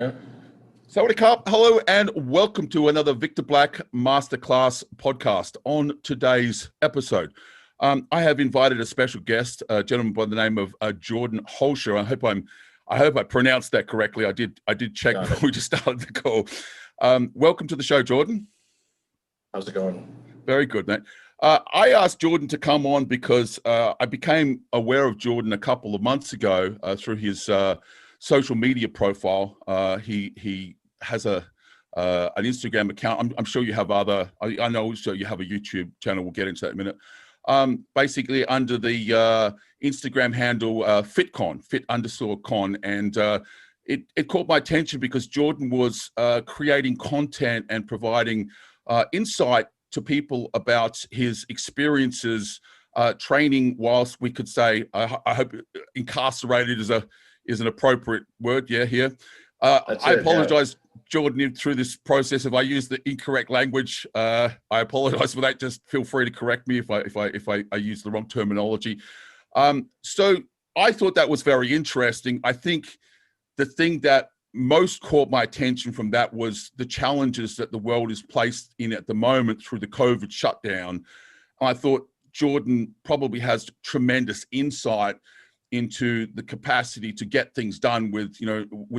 Yeah. Sawadee Krap, hello and welcome to another Victor Black Masterclass podcast. On today's episode, I have invited a special guest, a gentleman by the name of Jordan Hoelscher. I hope I pronounced that correctly. I did check before we just started the call. Welcome to the show, Jordan. How's it going? Very good, mate. I asked Jordan to come on because I became aware of Jordan a couple of months ago through his social media profile. He has an Instagram account. I'm sure you have other. I know also you have a YouTube channel. We'll get into that in a minute. Basically under the Instagram handle FitCon, fit_con, and it caught my attention because Jordan was creating content and providing insight to people about his experiences training whilst we could say, I hope incarcerated is an appropriate word. Yeah, here. I apologize, Jordan, through this process if I use the incorrect language. I apologize for that. Just feel free to correct me if I use the wrong terminology. So I thought that was very interesting. I think the thing that most caught my attention from that was the challenges that the world is placed in at the moment through the COVID shutdown. I thought Jordan probably has tremendous insight into the capacity to get things done with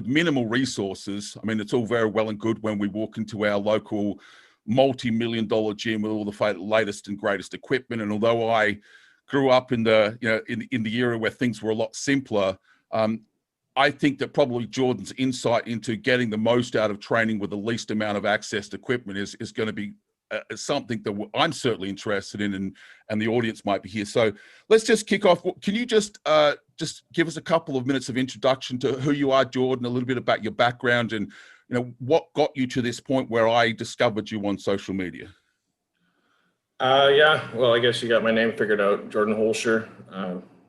minimal resources. I mean, it's all very well and good when we walk into our local multi-million-dollar gym with all the latest and greatest equipment. And although I grew up in the in the era where things were a lot simpler, I think that probably Jordan's insight into getting the most out of training with the least amount of access to equipment is going to be something that I'm certainly interested in, and the audience might be here. So let's just kick off. Can you just give us a couple of minutes of introduction to who you are, Jordan, a little bit about your background, and what got you to this point where I discovered you on social media? Yeah, well, I guess you got my name figured out, Jordan Hoelscher.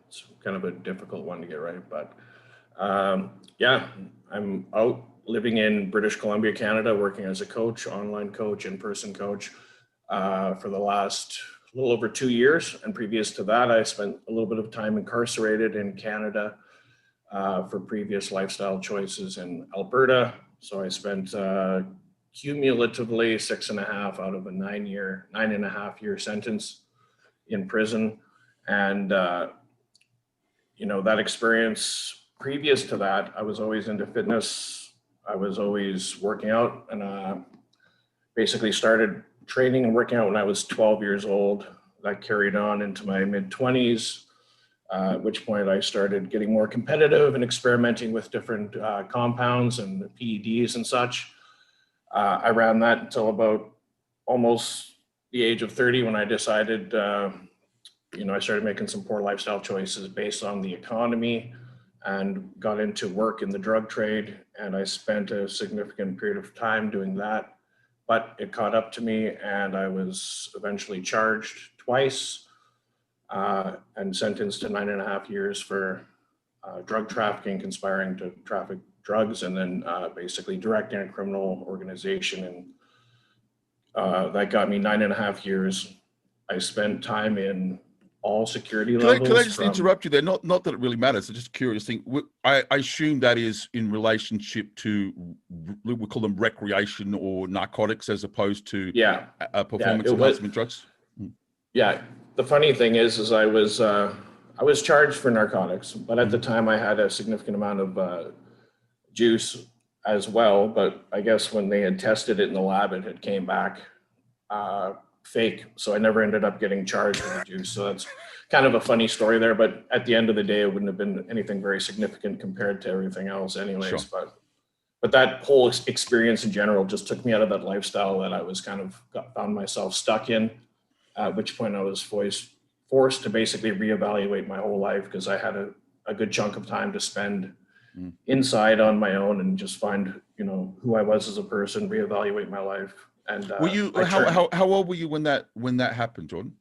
It's kind of a difficult one to get right, but yeah, I'm out living in British Columbia, Canada, working as a coach, online coach, in-person coach for the last little over 2 years. And previous to that, I spent a little bit of time incarcerated in Canada for previous lifestyle choices in Alberta. So I spent cumulatively 6.5 out of a 9.5 year sentence in prison. And, that experience previous to that, I was always into fitness. I was always working out, and basically started training and working out when I was 12 years old. That carried on into my mid-20s, at which point I started getting more competitive and experimenting with different compounds and PEDs and such. I ran that until about almost the age of 30 when I decided, I started making some poor lifestyle choices based on the economy, and got into work in the drug trade. And I spent a significant period of time doing that, but it caught up to me, and I was eventually charged twice and sentenced to 9.5 years for drug trafficking, conspiring to traffic drugs, and then basically directing a criminal organization. And that got me 9.5 years. I spent time in all security levels. Can I just interrupt you there? Not that it really matters. It's just a curious thing. I assume that is in relationship to, we call them recreation or narcotics, as opposed to performance enhancement drugs. Yeah. The funny thing is I was charged for narcotics, but at the time I had a significant amount of juice as well. But I guess when they had tested it in the lab, it had came back fake. So I never ended up getting charged with the juice. So that's kind of a funny story there. But at the end of the day, it wouldn't have been anything very significant compared to everything else anyways. Sure. But that whole experience in general just took me out of that lifestyle that I was found myself stuck in, at which point I was forced to basically reevaluate my whole life, because I had a good chunk of time to spend inside on my own and just find, who I was as a person, reevaluate my life. And were you how old were you when that happened, Jordan?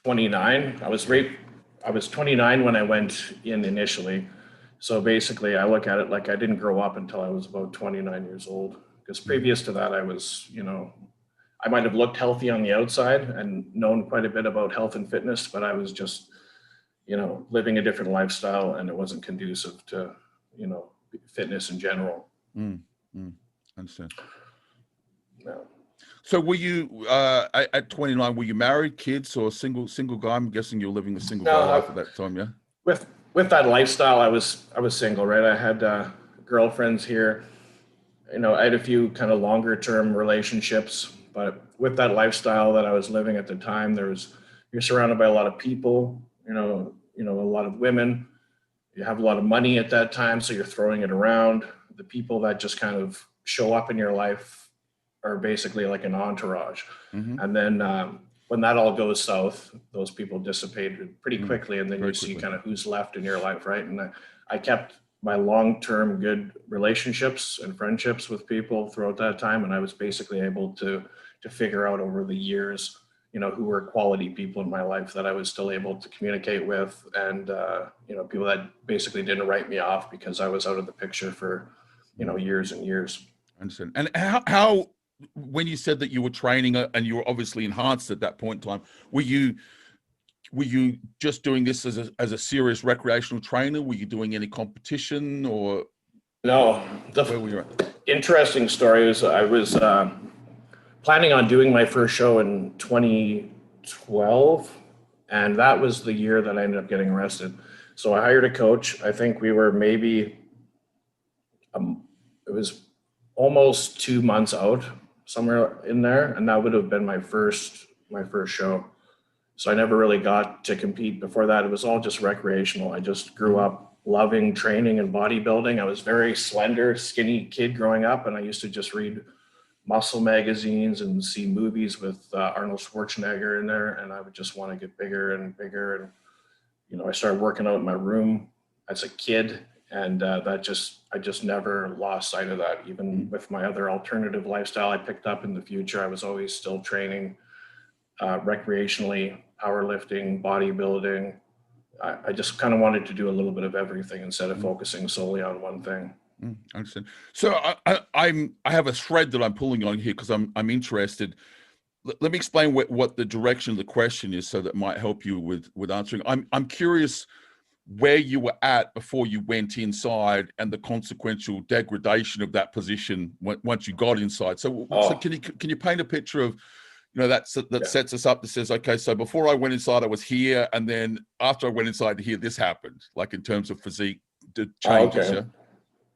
29. I was 29 when I went in initially. So basically I look at it like I didn't grow up until I was about 29 years old, because previous to that I was, I might have looked healthy on the outside and known quite a bit about health and fitness, but I was just, living a different lifestyle, and it wasn't conducive to, fitness in general. Mm, mm, understand. No. So were you at 29? Were you married, kids, or single guy? I'm guessing you're living a single guy life at that time, yeah. With that lifestyle, I was single, right? I had girlfriends here. You know, I had a few kind of longer term relationships, but with that lifestyle that I was living at the time, you're surrounded by a lot of people. A lot of women. You have a lot of money at that time, so you're throwing it around. The people that just kind of show up in your life are basically like an entourage. Mm-hmm. And then when that all goes south, those people dissipated pretty quickly, and then Very you see quickly. kind of who's left in your life, right? And I kept my long-term good relationships and friendships with people throughout that time, and I was basically able to figure out over the years, who were quality people in my life that I was still able to communicate with, and people that basically didn't write me off because I was out of the picture for years and years. I understand. And how when you said that you were training and you were obviously enhanced at that point in time, were you just doing this as a serious recreational trainer? Were you doing any competition, or No, where were you at? Interesting story is I was planning on doing my first show in 2012, and that was the year that I ended up getting arrested. So I hired a coach. I think we were maybe it was almost 2 months out, somewhere in there, and that would have been my first show. So I never really got to compete. Before that, it was all just recreational. I just grew up loving training and bodybuilding. I was very slender, skinny kid growing up, and I used to just read muscle magazines and see movies with Arnold Schwarzenegger in there, and I would just want to get bigger and bigger. And I started working out in my room as a kid, and I just never lost sight of that. Even with my other alternative lifestyle I picked up in the future, I was always still training recreationally, powerlifting, bodybuilding. I just kind of wanted to do a little bit of everything instead of focusing solely on one thing. I understand. So I have a thread that I'm pulling on here because I'm interested. Let me explain what the direction of the question is, so that might help you with answering. I'm curious where you were at before you went inside, and the consequential degradation of that position once you got inside. So can you paint a picture of that sets us up, that says, okay, so before I went inside, I was here, and then after I went inside to here, this happened, like in terms of physique changes. Okay.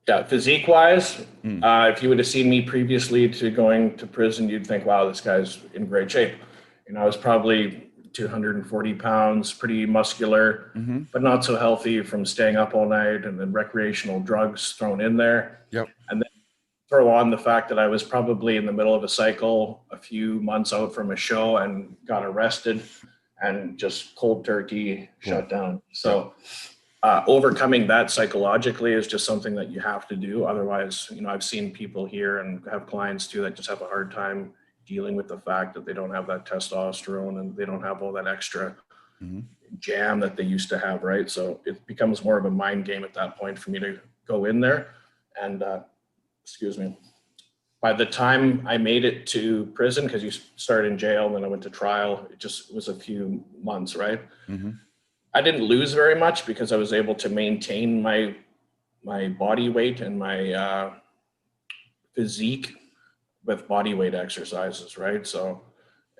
Yeah, physique wise, if you would have seen me previously to going to prison, you'd think, wow, this guy's in great shape. I was probably 240 pounds, pretty muscular, but not so healthy from staying up all night and then recreational drugs thrown in there. Yep. And then throw on the fact that I was probably in the middle of a cycle a few months out from a show and got arrested and just cold turkey shut down. So overcoming that psychologically is just something that you have to do. Otherwise, I've seen people here and have clients too that just have a hard time dealing with the fact that they don't have that testosterone and they don't have all that extra jam that they used to have, right? So it becomes more of a mind game at that point for me to go in there. And excuse me, by the time I made it to prison, because you start in jail and then I went to trial, it just was a few months, right? I didn't lose very much because I was able to maintain my body weight and my physique with body weight exercises, right? So,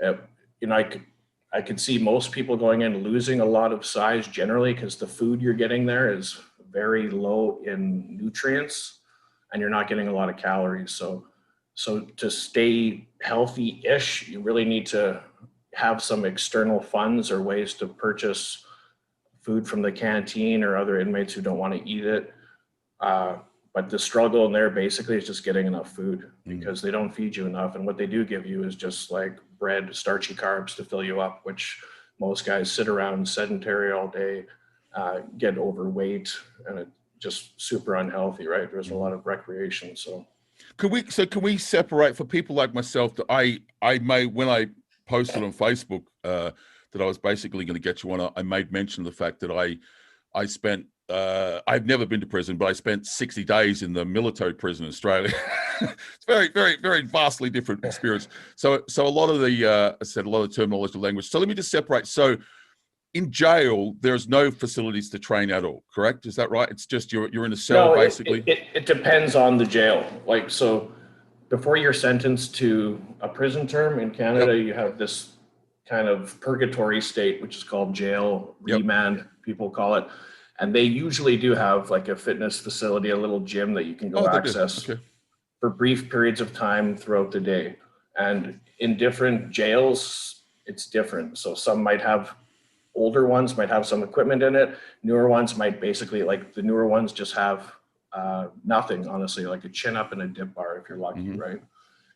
I could see most people going in losing a lot of size generally because the food you're getting there is very low in nutrients and you're not getting a lot of calories. So to stay healthy-ish, you really need to have some external funds or ways to purchase food from the canteen or other inmates who don't want to eat it. But the struggle in there basically is just getting enough food because they don't feed you enough. And what they do give you is just like bread, starchy carbs to fill you up, which most guys sit around sedentary all day, get overweight, and it's just super unhealthy, right? There's a lot of recreation. So can we separate, for people like myself, that I made, when I posted on Facebook that I was basically going to get you on, I made mention of the fact that I spent I've never been to prison, but I spent 60 days in the military prison in Australia. It's very, very, very vastly different experience. So a lot of the, I said, a lot of terminology, language. So let me just separate. So in jail, there's no facilities to train at all, correct? Is that right? It's just you're in a cell, No, basically? it depends on the jail. Like, so before you're sentenced to a prison term in Canada, Yep. you have this kind of purgatory state, which is called jail, Yep. remand, people call it. And they usually do have like a fitness facility, a little gym that you can go Oh, they do. access Okay. for brief periods of time throughout the day. And in different jails, it's different. So some might have, older ones might have some equipment in it. Newer ones might basically, like the newer ones just have nothing, honestly, like a chin up and a dip bar if you're lucky, right?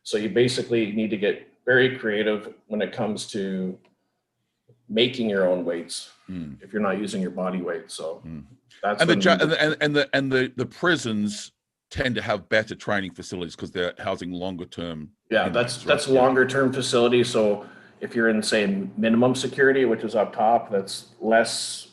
So you basically need to get very creative when it comes to making your own weights if you're not using your body weight. So that's and when the prisons tend to have better training facilities because they're housing longer term. Yeah, inmates, that's right? longer term facility. So if you're in, say, minimum security, which is up top, that's less,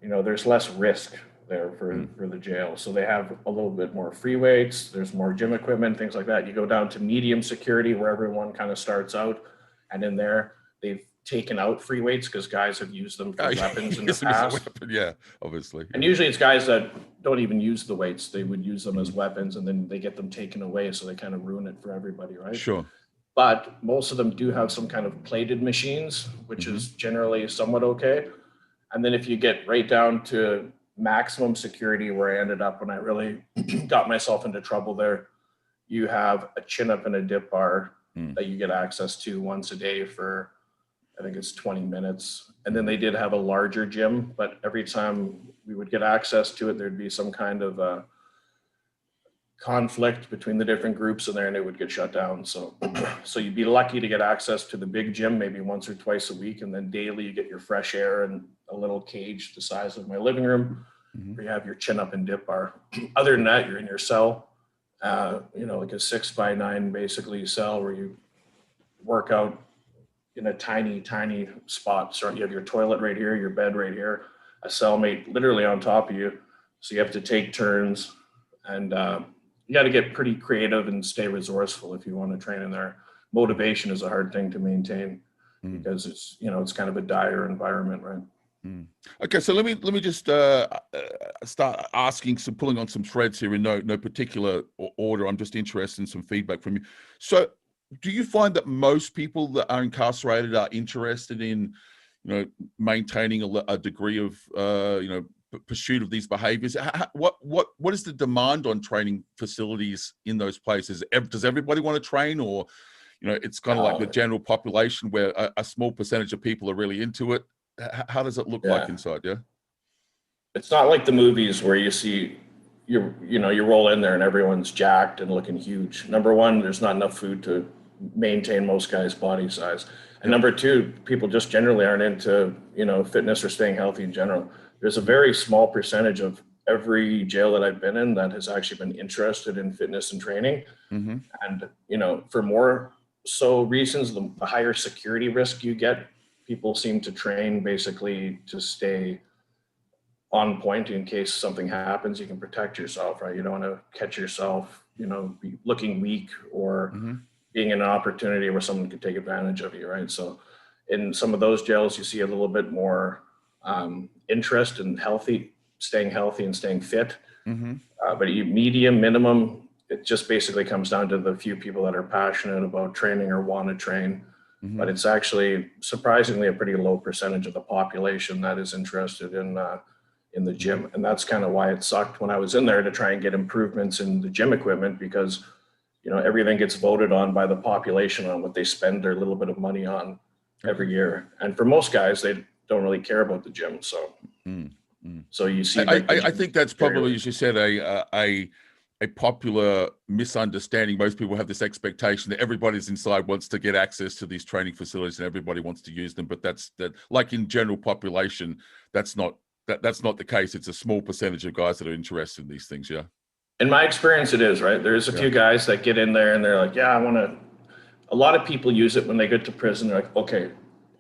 there's less risk there for the jail. So they have a little bit more free weights, there's more gym equipment, things like that. You go down to medium security where everyone kind of starts out, and in there they've taken out free weights because guys have used them for weapons in the past. Yeah, obviously. And usually it's guys that don't even use the weights. They would use them as weapons, and then they get them taken away. So they kind of ruin it for everybody, right? Sure. But most of them do have some kind of plated machines, which is generally somewhat okay. And then if you get right down to maximum security, where I ended up when I really got myself into trouble there, you have a chin up and a dip bar that you get access to once a day for, I think it's 20 minutes. And then they did have a larger gym, but every time we would get access to it, there'd be some kind of conflict between the different groups in there, and it would get shut down. So you'd be lucky to get access to the big gym maybe once or twice a week, and then daily you get your fresh air and a little cage the size of my living room where you have your chin up and dip bar. Other than that, you're in your cell, like a 6x9 basically cell where you work out in a tiny spot. So you have your toilet right here, your bed right here, a cellmate literally on top of you. So you have to take turns, and you got to get pretty creative and stay resourceful if you want to train in there. Motivation is a hard thing to maintain because it's kind of a dire environment, right? Okay, so let me just start asking pulling on some threads here in no particular order. I'm just interested in some feedback from you. So, do you find that most people that are incarcerated are interested in, maintaining a degree of, pursuit of these behaviors? What is the demand on training facilities in those places? Does everybody want to train, or, it's kind of like the general population where a small percentage of people are really into it? How does it look like inside? Yeah. It's not like the movies where you see you roll in there and everyone's jacked and looking huge. Number one, there's not enough food to maintain most guys' body size. And number two, people just generally aren't into, fitness or staying healthy in general. There's a very small percentage of every jail that I've been in that has actually been interested in fitness and training. And, for more so reasons, the higher security risk you get, people seem to train basically to stay on point in case something happens. You can protect yourself, right? You don't want to catch yourself, be looking weak or being in an opportunity where someone could take advantage of you, right? So in some of those jails, you see a little bit more interest in staying healthy and staying fit. But medium, minimum, it just basically comes down to the few people that are passionate about training or want to train. But it's actually surprisingly a pretty low percentage of the population that is interested in the gym. And that's kind of why it sucked when I was in there to try and get improvements in the gym equipment, because everything gets voted on by the population on what they spend their little bit of money on every year. And for most guys, they don't really care about the gym. So, so you see, I think that's probably, as you said, a popular misunderstanding. Most people have this expectation that everybody's inside wants to get access to these training facilities and everybody wants to use them. But that like in general population, that's not the case. It's a small percentage of guys that are interested in these things. Yeah. In my experience, it is, right? There's a few guys that get in there and they're like, yeah, a lot of people use it when they get to prison. They're like, okay,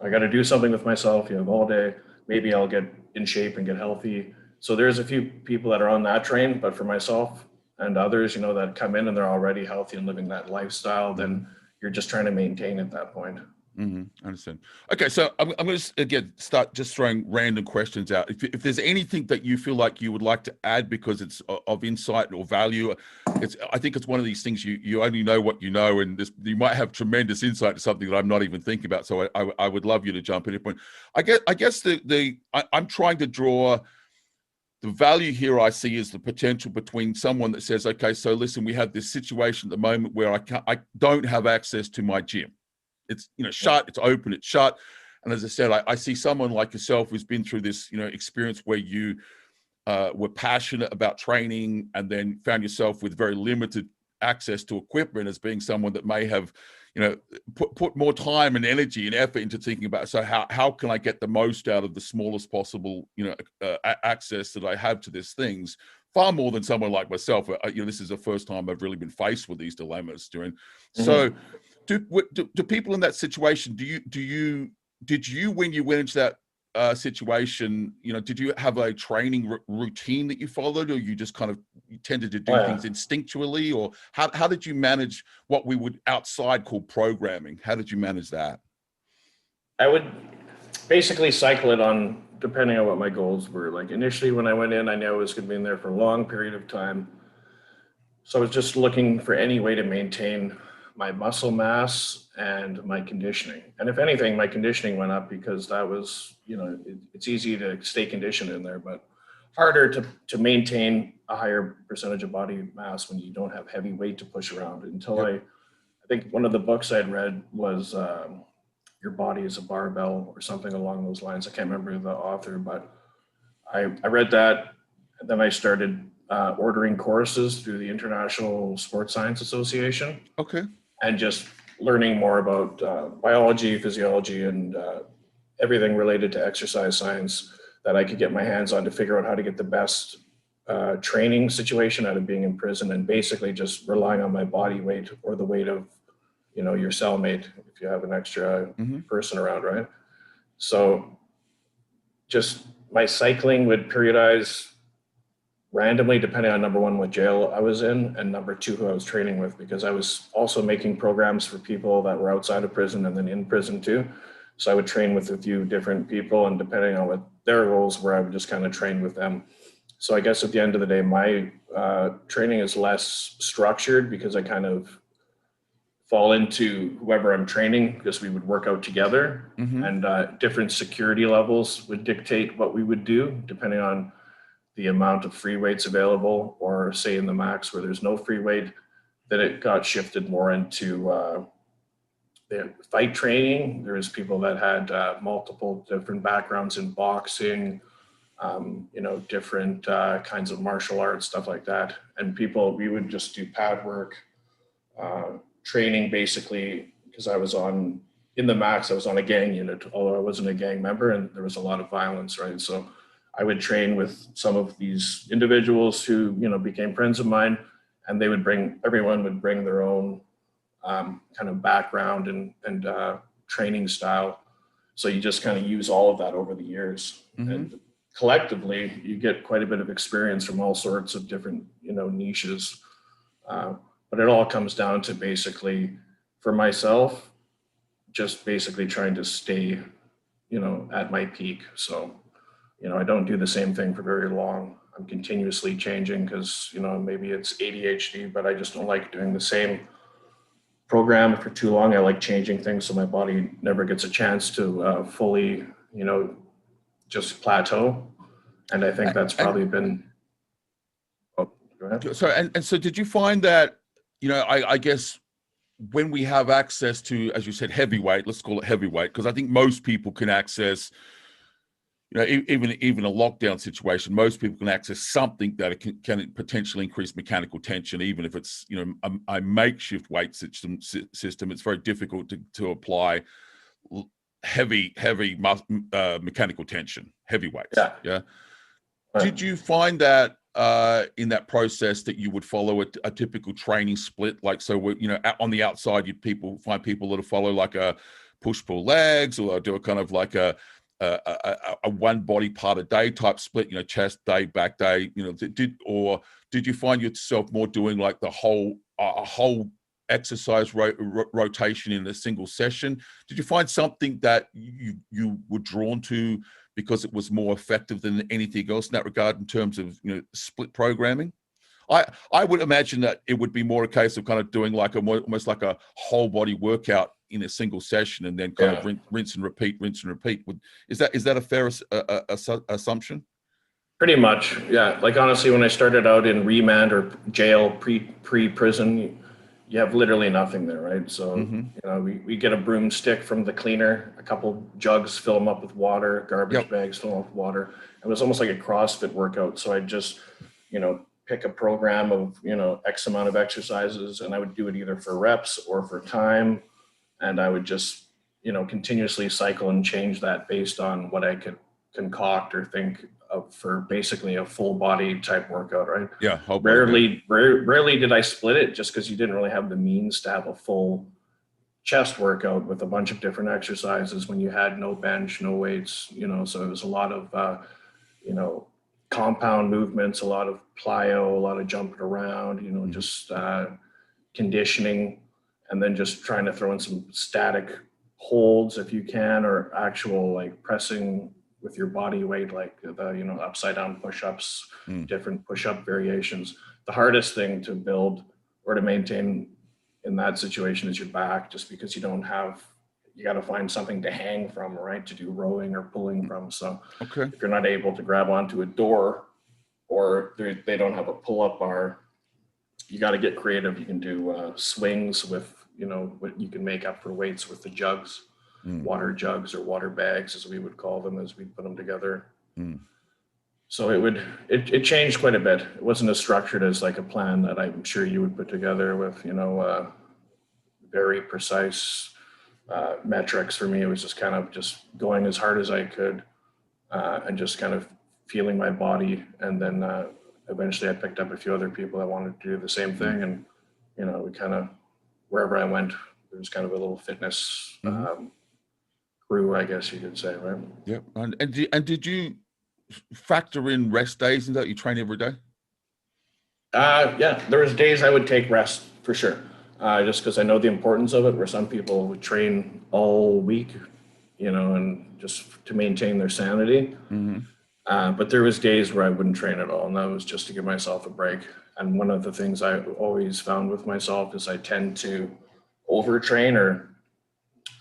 I got to do something with myself, all day. Maybe I'll get in shape and get healthy. So there's a few people that are on that train, but for myself and others, that come in and they're already healthy and living that lifestyle, then you're just trying to maintain at that point. I understand. Okay, so I'm going to again start just throwing random questions out. If there's anything that you feel like you would like to add because it's of insight or value, I think it's one of these things you only know what you know, and you might have tremendous insight to something that I'm not even thinking about. So I would love you to jump in. I guess I'm trying to draw. The value here I see is the potential between someone that says, okay, so listen, we have this situation at the moment where I don't have access to my gym. It's, shut, it's open, it's shut. And as I said, I see someone like yourself who's been through this, experience where you were passionate about training and then found yourself with very limited access to equipment as being someone that may have, put more time and energy and effort into thinking about, so how can I get the most out of the smallest possible, access that I have to these things, far more than someone like myself. This is the first time I've really been faced with these dilemmas during. So do people in that situation, did you, when you went into that situation, did you have a training routine that you followed, or you just kind of tended to do things instinctually, or how did you manage what we would outside call programming? How did you manage that? I would basically cycle it on depending on what my goals were. Like initially when I went in, I knew I was going to be in there for a long period of time. So I was just looking for any way to maintain my muscle mass and my conditioning. And if anything, my conditioning went up because that was, it's easy to stay conditioned in there, but harder to maintain a higher percentage of body mass when you don't have heavy weight to push around. Until I think one of the books I'd read was Your Body is a Barbell or something along those lines. I can't remember the author, but I read that, and then I started ordering courses through the International Sports Science Association. Okay. And just learning more about biology, physiology, and everything related to exercise science that I could get my hands on to figure out how to get the best training situation out of being in prison, and basically just relying on my body weight or the weight of, your cellmate if you have an extra person around, right? So just my cycling would periodize randomly depending on, number one, what jail I was in, and number two, who I was training with, because I was also making programs for people that were outside of prison and then in prison too. So I would train with a few different people, and depending on what their roles were, I would just kind of train with them. So I guess at the end of the day, my training is less structured because I kind of fall into whoever I'm training, because we would work out together, and different security levels would dictate what we would do depending on the amount of free weights available, or say in the max where there's no free weight, then it got shifted more into the fight training. There's people that had multiple different backgrounds in boxing, different kinds of martial arts, stuff like that. And we would just do pad work, training basically, because in the max, I was on a gang unit, although I wasn't a gang member, and there was a lot of violence, right? So I would train with some of these individuals who, became friends of mine, and everyone would bring their own kind of background and training style. So you just kind of use all of that over the years. And collectively, you get quite a bit of experience from all sorts of different, niches. But it all comes down to basically, for myself, just basically trying to stay, at my peak. So, I don't do the same thing for very long. I'm continuously changing because, maybe it's ADHD, but I just don't like doing the same program for too long. I like changing things so my body never gets a chance to fully, just plateau. And I think that's probably been. Oh, go ahead. So, and so did you find that, I guess when we have access to, as you said, heavyweight, let's call it heavyweight, because I think most people can access, even a lockdown situation, most people can access something that can potentially increase mechanical tension, even if it's, a makeshift weight system. It's very difficult to apply heavy mechanical tension, heavyweights. Yeah. Right. Did you find that in that process that you would follow a typical training split? Like, so, on the outside, find people that follow like a push-pull legs, or do a kind of like a one body part a day type split, chest day, back day, did you find yourself more doing like the whole exercise rotation in a single session. Did you find something that you were drawn to because it was more effective than anything else in that regard in terms of, you know, split programming? I would imagine that it would be more a case of kind of doing like almost like a whole body workout in a single session and then kind of rinse and repeat, rinse and repeat. Is that a fair assumption? Pretty much, yeah. Like honestly, when I started out in remand or jail, pre-prison, you have literally nothing there, right? So, you know, we get a broomstick from the cleaner, a couple jugs, fill them up with water, garbage bags, fill them up with water. It was almost like a CrossFit workout. So I just, you know, pick a program of, you know, X amount of exercises, and I would do it either for reps or for time. And I would just, you know, continuously cycle and change that based on what I could concoct or think of for basically a full body type workout, right? Yeah. Rarely did I split it, just because you didn't really have the means to have a full chest workout with a bunch of different exercises when you had no bench, no weights, you know. So it was a lot of, you know, compound movements, a lot of plyo, a lot of jumping around, you know, just conditioning, and then just trying to throw in some static holds if you can, or actual like pressing with your body weight, like the, you know, upside down push-ups, different push-up variations. The hardest thing to build or to maintain in that situation is your back, just because you don't have, you got to find something to hang from, right, to do rowing or pulling from. So if you're not able to grab onto a door, or they don't have a pull-up bar, you got to get creative. You can do swings with, you know, what you can make up for weights with the jugs, water jugs or water bags, as we would call them, as we put them together. So it changed quite a bit. It wasn't as structured as like a plan that I'm sure you would put together with, you know, very precise metrics. For me, it was just kind of just going as hard as I could, and just kind of feeling my body. And then eventually I picked up a few other people that wanted to do the same thing. And, you know, we kind of, wherever I went, there was kind of a little fitness crew, I guess you could say, right? Yeah. And did you factor in rest days and that you train every day? Yeah, there was days I would take rest for sure. Just because I know the importance of it, where some people would train all week, you know, and just to maintain their sanity. But there was days where I wouldn't train at all, and that was just to give myself a break. And one of the things I always found with myself is I tend to overtrain, or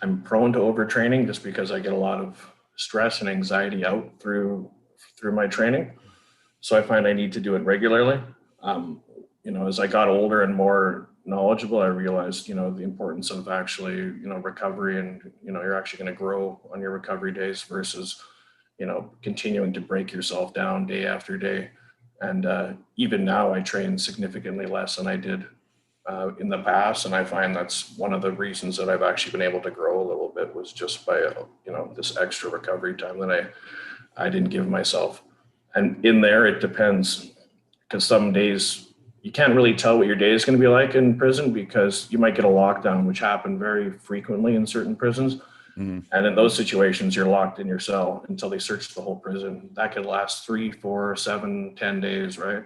I'm prone to overtraining, just because I get a lot of stress and anxiety out through my training. So I find I need to do it regularly. You know, as I got older and more knowledgeable, I realized, you know, the importance of actually, you know, recovery, and, you know, you're actually going to grow on your recovery days versus, you know, continuing to break yourself down day after day. And even now I train significantly less than I did in the past. And I find that's one of the reasons that I've actually been able to grow a little bit, was just by, you know, this extra recovery time that I didn't give myself. And in there, it depends, because some days you can't really tell what your day is going to be like in prison, because you might get a lockdown, which happened very frequently in certain prisons. And in those situations, you're locked in your cell until they search the whole prison. That could last 3, 4, 7, 10 days, right?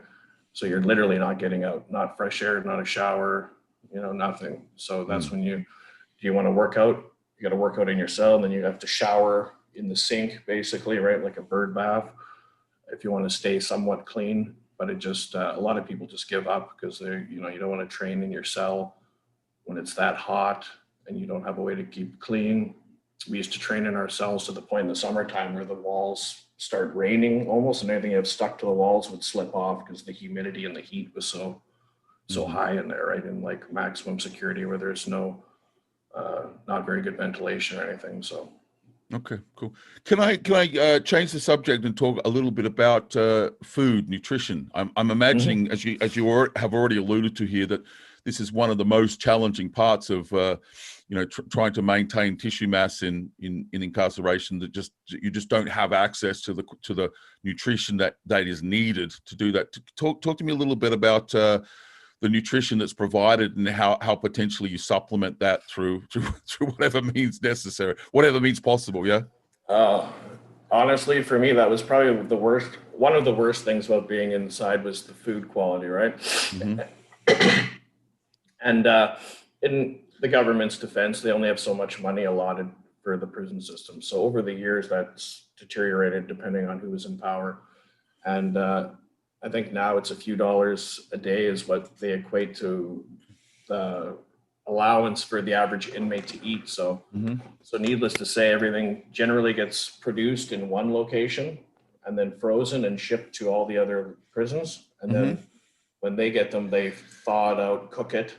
So you're literally not getting out, not fresh air, not a shower, you know, nothing. So that's when do you want to work out? You got to work out in your cell, and then you have to shower in the sink, basically, right? Like a bird bath, if you want to stay somewhat clean. But it just, a lot of people just give up, because they're, you know, you don't want to train in your cell when it's that hot and you don't have a way to keep clean. We used to train in our cells to the point in the summertime where the walls start raining almost, and anything that stuck to the walls would slip off, because the humidity and the heat was so high in there, right? In like maximum security, where there's no, not very good ventilation or anything. So. Okay, cool. Can I change the subject and talk a little bit about food, nutrition? I'm imagining, as you have already alluded to here, that this is one of the most challenging parts of you know, trying to maintain tissue mass in incarceration. That you just don't have access to the nutrition that is needed to do that. Talk to me a little bit about the nutrition that's provided, and how potentially you supplement that through whatever means necessary, whatever means possible. Yeah. Honestly, for me, that was probably one of the worst things about being inside, was the food quality, right? And in the government's defense, they only have so much money allotted for the prison system. So over the years, that's deteriorated depending on who was in power. And I think now it's a few dollars a day is what they equate to the allowance for the average inmate to eat. So, so needless to say, everything generally gets produced in one location and then frozen and shipped to all the other prisons. And then when they get them, they thaw it out, cook it.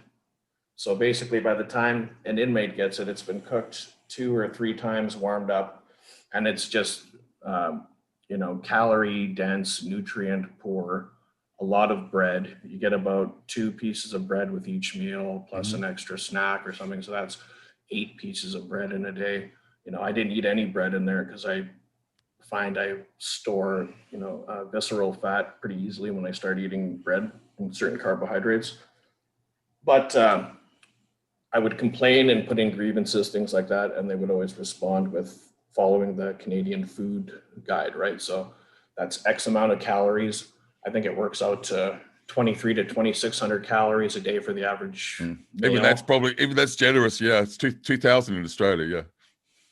So basically by the time an inmate gets it, it's been cooked 2 or 3 times, warmed up, and it's just, calorie dense, nutrient poor, a lot of bread. You get about 2 pieces of bread with each meal, plus an extra snack or something. So that's 8 pieces of bread in a day. I didn't eat any bread in there because I find I store, visceral fat pretty easily when I start eating bread and certain carbohydrates. But I would complain and put in grievances, things like that, and they would always respond with following the Canadian food guide, right? So that's X amount of calories. I think it works out to 23 to 2,600 calories a day for the average meal. Even that's generous. Yeah, it's 2,000 in Australia. Yeah.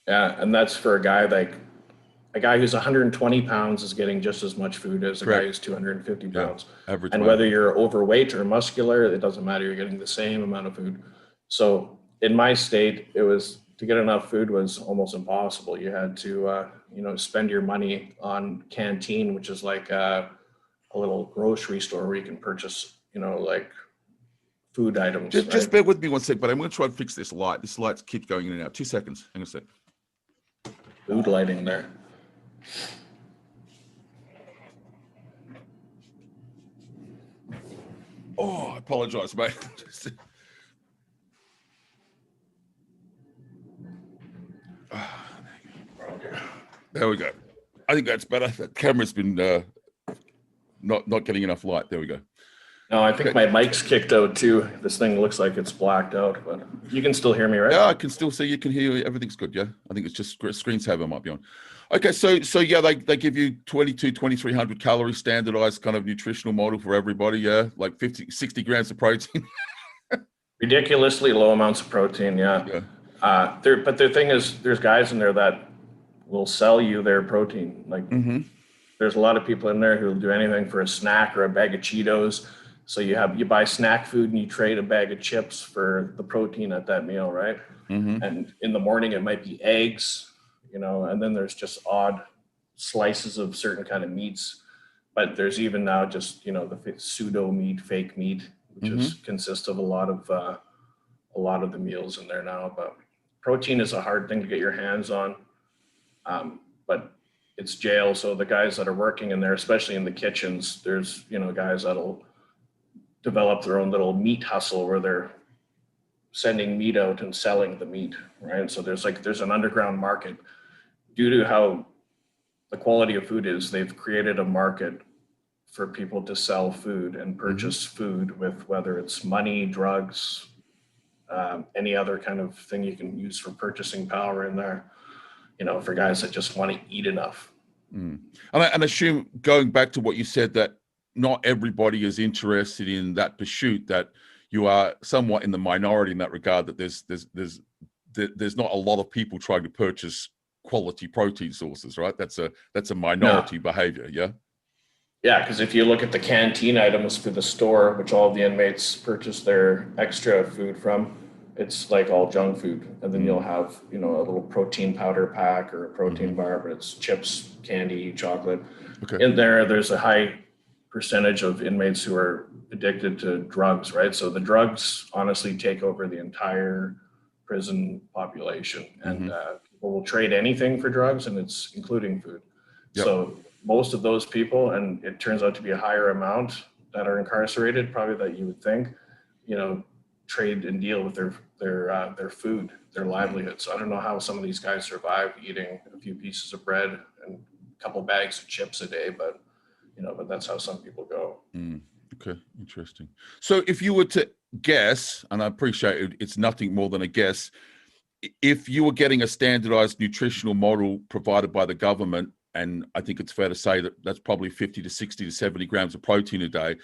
Yeah, and that's for a guy who's 120 pounds is getting just as much food as a guy who's 250 pounds. Average and weight. Whether you're overweight or muscular, it doesn't matter. You're getting the same amount of food. So in my state, it was to get enough food was almost impossible. You had to, spend your money on canteen, which is like a little grocery store where you can purchase, like food items. Just bear with me 1 sec, but I'm going to try and fix this light. This light's keep going in and out. 2 seconds. Hang on a sec. Food lighting there. Oh, I apologize, mate. There we go. I think that's better. That camera's been not getting enough light. There we go. No, I think my mic's kicked out too. This thing looks like it's blacked out, but you can still hear me, right? Yeah, I can still see you, can hear you. Everything's good, yeah? I think it's just screensaver might be on. Okay, so yeah, they give you 2,300 calorie standardized kind of nutritional model for everybody, yeah? Like 60 grams of protein. Ridiculously low amounts of protein, yeah. But the thing is, there's guys in there that will sell you their protein. Like there's a lot of people in there who will do anything for a snack or a bag of Cheetos. So you buy snack food and you trade a bag of chips for the protein at that meal, right? And in the morning it might be eggs, and then there's just odd slices of certain kind of meats. But there's even now just the pseudo meat, fake meat, which consists of a lot of the meals in there now. But protein is a hard thing to get your hands on. But it's jail, so the guys that are working in there, especially in the kitchens, there's guys that'll develop their own little meat hustle where they're sending meat out and selling the meat, right? So there's an underground market. Due to how the quality of food is, they've created a market for people to sell food and purchase food with, whether it's money, drugs, any other kind of thing you can use for purchasing power in there, for guys that just want to eat enough. And I assume, going back to what you said, that not everybody is interested in that pursuit, that you are somewhat in the minority in that regard, that there's not a lot of people trying to purchase quality protein sources, right? That's a minority behavior, yeah? Yeah, because if you look at the canteen items for the store, which all of the inmates purchase their extra food from, it's like all junk food. And then you'll have, a little protein powder pack or a protein bar, but it's chips, candy, chocolate. Okay. In there's a high percentage of inmates who are addicted to drugs, right? So the drugs honestly take over the entire prison population, and people will trade anything for drugs, and it's including food. Yep. So most of those people, and it turns out to be a higher amount that are incarcerated, probably that you would think, trade and deal with their food, their livelihoods. So I don't know how some of these guys survive eating a few pieces of bread and a couple bags of chips a day, but that's how some people go. Okay, interesting. So if you were to guess, and I appreciate it's nothing more than a guess, if you were getting a standardized nutritional model provided by the government, and I think it's fair to say that that's probably 50 to 60 to 70 grams of protein a day,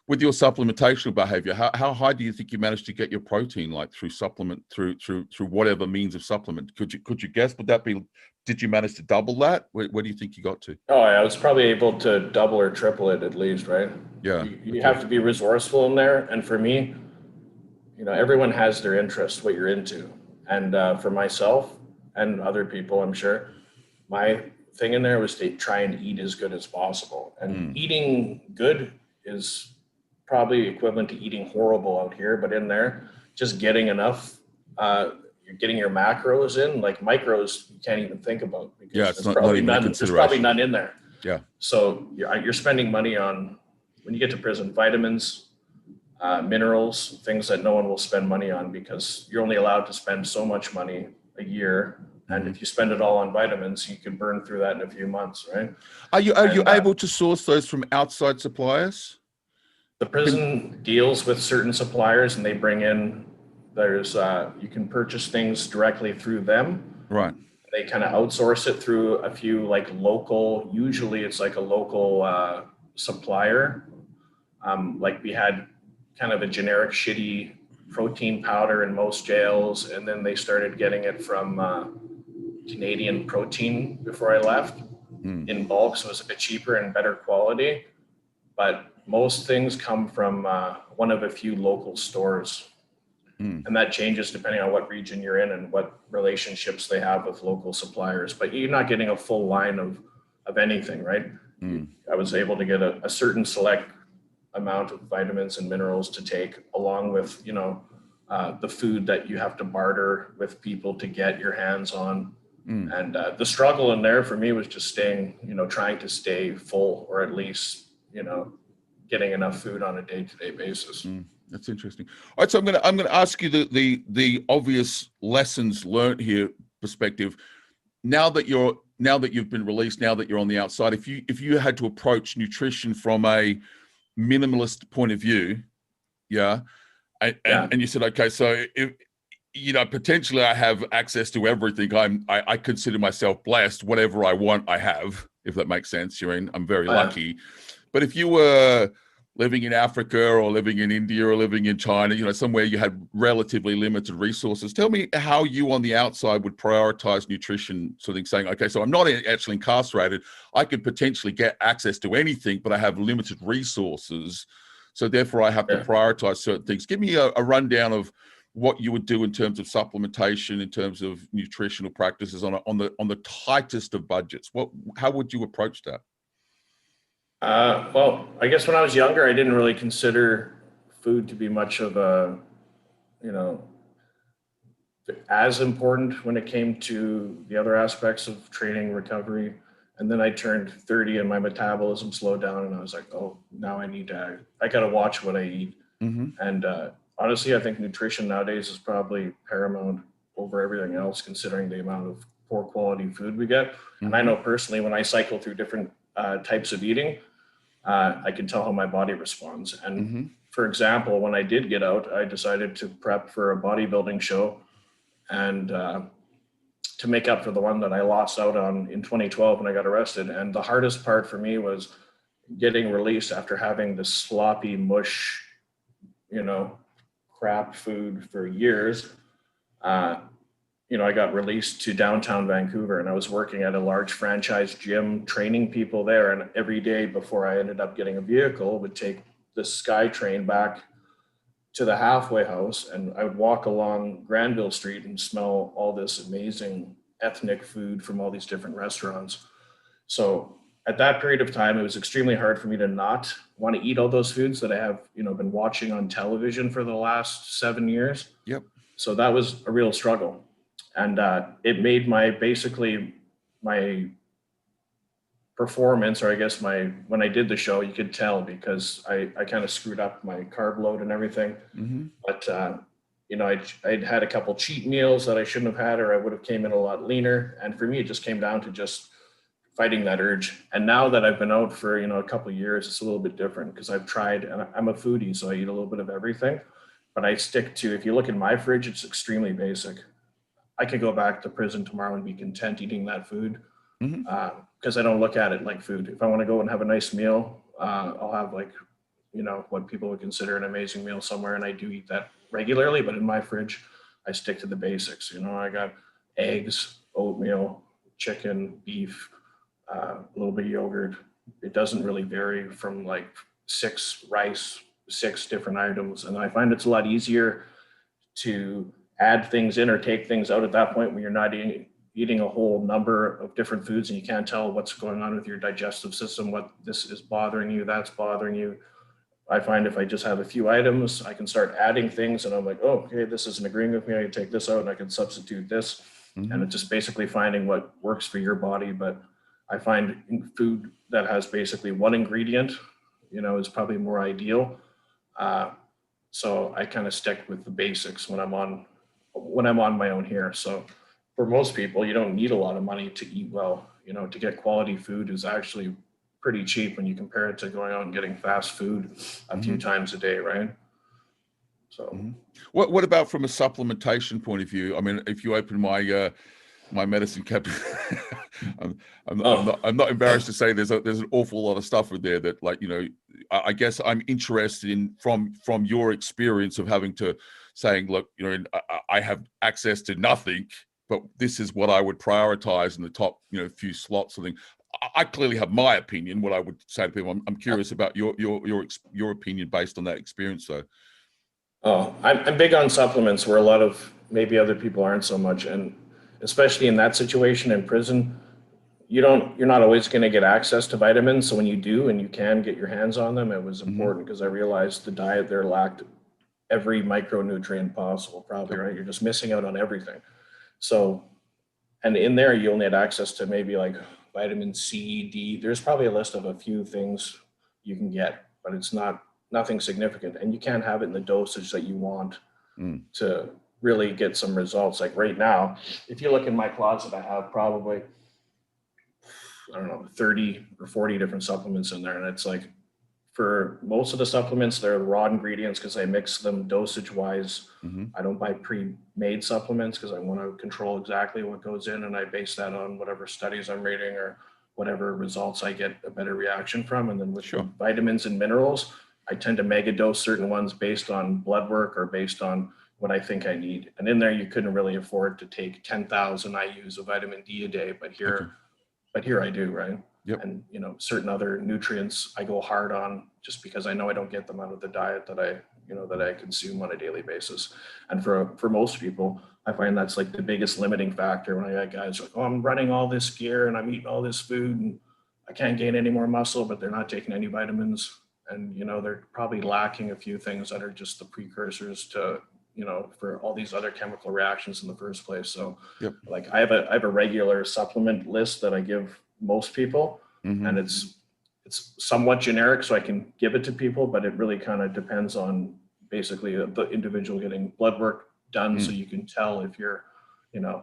with your supplementational behavior, how high do you think you managed to get your protein, like through supplement, through whatever means of supplement? Could you guess? Would that be? Did you manage to double that? Where do you think you got to? Oh, I was probably able to double or triple it at least, right? Yeah. You have to be resourceful in there. And for me, everyone has their interest, what you're into. And for myself and other people, I'm sure, my thing in there was to try and eat as good as possible. And eating good is probably equivalent to eating horrible out here, but in there, just getting enough, you're getting your macros in, like micros you can't even think about, because It's not even a there's probably consideration. none in there. Yeah. So you're spending money on, when you get to prison, vitamins, minerals, things that no one will spend money on, because you're only allowed to spend so much money a year. And if you spend it all on vitamins, you could burn through that in a few months, right? Are you able to source those from outside suppliers? The prison deals with certain suppliers, and they bring in, you can purchase things directly through them. Right. They kind of outsource it through a few like local, usually it's like a local supplier. Like we had kind of a generic shitty protein powder in most jails, and then they started getting it from Canadian Protein before I left in bulk, so it was a bit cheaper and better quality. But most things come from one of a few local stores. And that changes depending on what region you're in and what relationships they have with local suppliers. But you're not getting a full line of anything, right? I was able to get a certain select amount of vitamins and minerals to take, along with, the food that you have to barter with people to get your hands on. And the struggle in there for me was just trying to stay full, or at least, getting enough food on a day-to-day basis. That's interesting. All right, so I'm gonna ask you the obvious lessons learned here perspective. Now that you've been released, now that you're on the outside, if you had to approach nutrition from a minimalist point of view, and you said, okay, so if potentially I have access to everything. I consider myself blessed. Whatever I want, I have, if that makes sense. I'm very lucky. But if you were living in Africa or living in India or living in China, somewhere you had relatively limited resources, tell me how you on the outside would prioritize nutrition, sort of saying, okay, so I'm not actually incarcerated. I could potentially get access to anything, but I have limited resources. So therefore I have to prioritize certain things. Give me a rundown of what you would do in terms of supplementation, in terms of nutritional practices on the tightest of budgets. How would you approach that? Well, I guess when I was younger, I didn't really consider food to be much of as important when it came to the other aspects of training, recovery. And then I turned 30 and my metabolism slowed down, and I was like, oh, now I got to watch what I eat. And honestly, I think nutrition nowadays is probably paramount over everything else, considering the amount of poor quality food we get. And I know personally, when I cycle through different types of eating, I can tell how my body responds. And for example, when I did get out, I decided to prep for a bodybuilding show, and to make up for the one that I lost out on in 2012 when I got arrested. And the hardest part for me was getting released after having this sloppy mush, crap food for years. I got released to downtown Vancouver, and I was working at a large franchise gym, training people there. And every day before I ended up getting a vehicle, would take the SkyTrain back to the halfway house, and I would walk along Granville Street and smell all this amazing ethnic food from all these different restaurants. So at that period of time, it was extremely hard for me to not want to eat all those foods that I have, been watching on television for the last 7 years. Yep. So that was a real struggle. And it made my performance, or I guess when I did the show, you could tell, because I kind of screwed up my carb load and everything. But I'd had a couple cheat meals that I shouldn't have had, or I would have came in a lot leaner. And for me, it just came down to just fighting that urge. And now that I've been out for a couple of years, it's a little bit different, because I've tried, and I'm a foodie, so I eat a little bit of everything. But I stick to, if you look in my fridge, it's extremely basic. I could go back to prison tomorrow and be content eating that food, because I don't look at it like food. If I want to go and have a nice meal, I'll have like you know, what people would consider an amazing meal somewhere, and I do eat that regularly, but in my fridge, I stick to the basics. You know, I got eggs, oatmeal, chicken, beef, a little bit of yogurt. It doesn't really vary from like 6 rice, 6 different items. And I find it's a lot easier to add things in or take things out at that point when you're not eating a whole number of different foods and you can't tell what's going on with your digestive system, what this is bothering you, that's bothering you. I find if I just have a few items, I can start adding things and I'm like, oh, okay, this isn't agreeing with me. I can take this out and I can substitute this. And it's just basically finding what works for your body. But I find food that has basically one ingredient, you know, is probably more ideal. So I kind of stick with the basics when I'm on my own here. So for most people, you don't need a lot of money to eat well. You know, to get quality food is actually pretty cheap when you compare it to going out and getting fast food a few times a day, right? So what about from a supplementation point of view? I mean, if you open my my medicine cabinet, I'm not embarrassed to say there's an awful lot of stuff in there that, like, you know, I guess I'm interested in from your experience of having to saying, look, you know, I have access to nothing, but this is what I would prioritize in the top, you know, few slots. Something. I clearly have my opinion. What I would say to people, I'm curious about your opinion based on that experience, though. Oh, I'm big on supplements where a lot of maybe other people aren't so much. And especially in that situation in prison, you're not always going to get access to vitamins. So when you do, and you can get your hands on them, it was important because I realized the diet there lacked every micronutrient possible, probably, right? You're just missing out on everything. So, and in there, you only had access to maybe like vitamin C, D. There's probably a list of a few things you can get, but it's nothing significant. And you can't have it in the dosage that you want to really get some results. Like right now, if you look in my closet, I have probably, I don't know, 30 or 40 different supplements in there. And it's like, for most of the supplements, they're raw ingredients because I mix them dosage wise. I don't buy pre-made supplements because I want to control exactly what goes in, and I base that on whatever studies I'm reading or whatever results I get a better reaction from. And then with vitamins and minerals, I tend to mega dose certain ones based on blood work or based on what I think I need. And in there, you couldn't really afford to take 10,000 IUs of vitamin D a day, but here I do, right? Yep. And, you know, certain other nutrients I go hard on just because I know I don't get them out of the diet that I consume on a daily basis. And for most people, I find that's like the biggest limiting factor when I got guys like, oh, I'm running all this gear and I'm eating all this food and I can't gain any more muscle, but they're not taking any vitamins. And, you know, they're probably lacking a few things that are just the precursors to, you know, for all these other chemical reactions in the first place. So like I have a regular supplement list that I give most people, and it's somewhat generic, so I can give it to people, but it really kind of depends on basically the individual getting blood work done, so you can tell if you're, you know,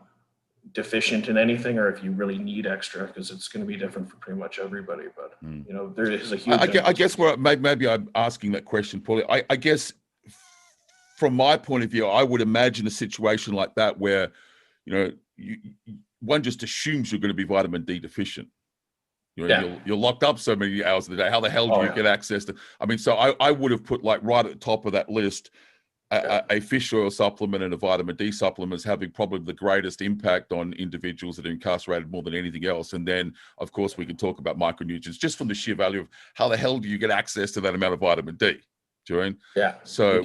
deficient in anything or if you really need extra, because it's going to be different for pretty much everybody. But you know, there is a huge I guess where maybe I'm asking that question, Paul. I guess from my point of view, I would imagine a situation like that where, you know, one just assumes you're going to be vitamin D deficient. You know, you're locked up so many hours of the day. How the hell do you get access to? I mean, so I would have put like right at the top of that list a fish oil supplement and a vitamin D supplement as having probably the greatest impact on individuals that are incarcerated more than anything else. And then, of course, we can talk about micronutrients just from the sheer value of how the hell do you get access to that amount of vitamin D? Jordan. Yeah. So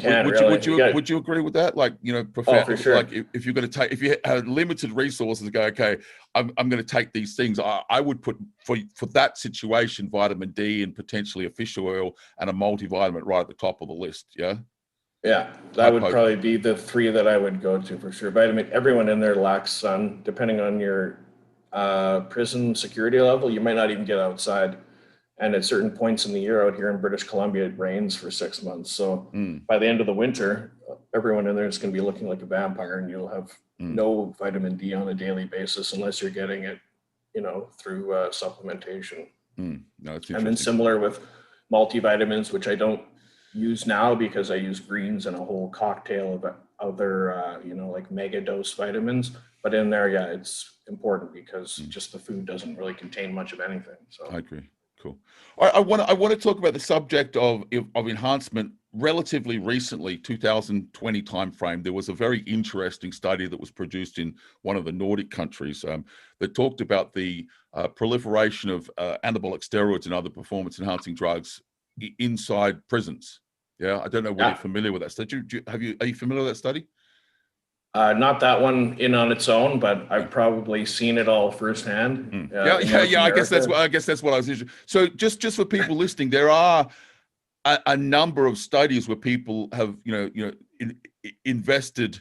would you agree with that? Like, you know, profound, for sure. Like if you're going to take, if you have limited resources to go, okay, I'm going to take these things. I would put for that situation, vitamin D and potentially a fish oil and a multivitamin right at the top of the list. Yeah. Yeah, that would probably be the 3 that I would go to for sure. Vitamin, everyone in there lacks sun, depending on your prison security level. You might not even get outside. And at certain points in the year out here in British Columbia, it rains for 6 months. So by the end of the winter, everyone in there is going to be looking like a vampire, and you'll have no vitamin D on a daily basis unless you're getting it, you know, through supplementation. No, that's and then similar with multivitamins, which I don't use now because I use greens and a whole cocktail of other, you know, like mega dose vitamins. But in there, yeah, it's important because just the food doesn't really contain much of anything. So I agree. Cool. I want to talk about the subject of enhancement. Relatively recently, 2020 timeframe, there was a very interesting study that was produced in one of the Nordic countries that talked about the proliferation of anabolic steroids and other performance-enhancing drugs inside prisons. Yeah, I don't know whether you're familiar with that study. Are you familiar with that study? Not that one in on its own, but I've probably seen it all firsthand. Yeah. I guess that's what I was interested. So just for people listening, there are a number of studies where people have invested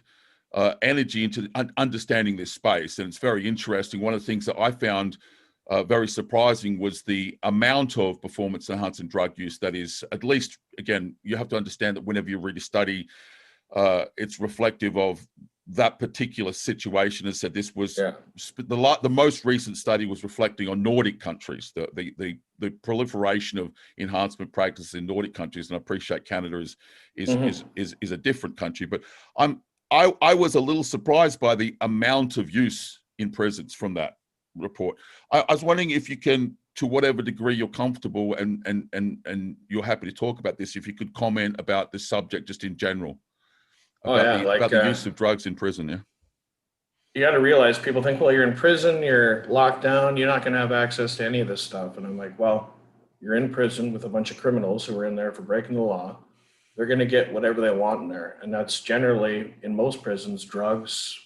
energy into understanding this space, and it's very interesting. One of the things that I found very surprising was the amount of performance enhancing drug use that is, at least, again, you have to understand that whenever you read a study, it's reflective of that particular situation. As said, this was the most recent study was reflecting on Nordic countries, the proliferation of enhancement practices in Nordic countries. And I appreciate Canada is a different country, but I was a little surprised by the amount of use in prisons from that report. I was wondering if you can, to whatever degree you're comfortable and you're happy to talk about this, if you could comment about this subject just in general. About the use of drugs in prison. Yeah, you got to realize, people think, well, you're in prison, you're locked down, you're not going to have access to any of this stuff. And I'm like, well, you're in prison with a bunch of criminals who are in there for breaking the law. They're going to get whatever they want in there, and that's generally, in most prisons, drugs,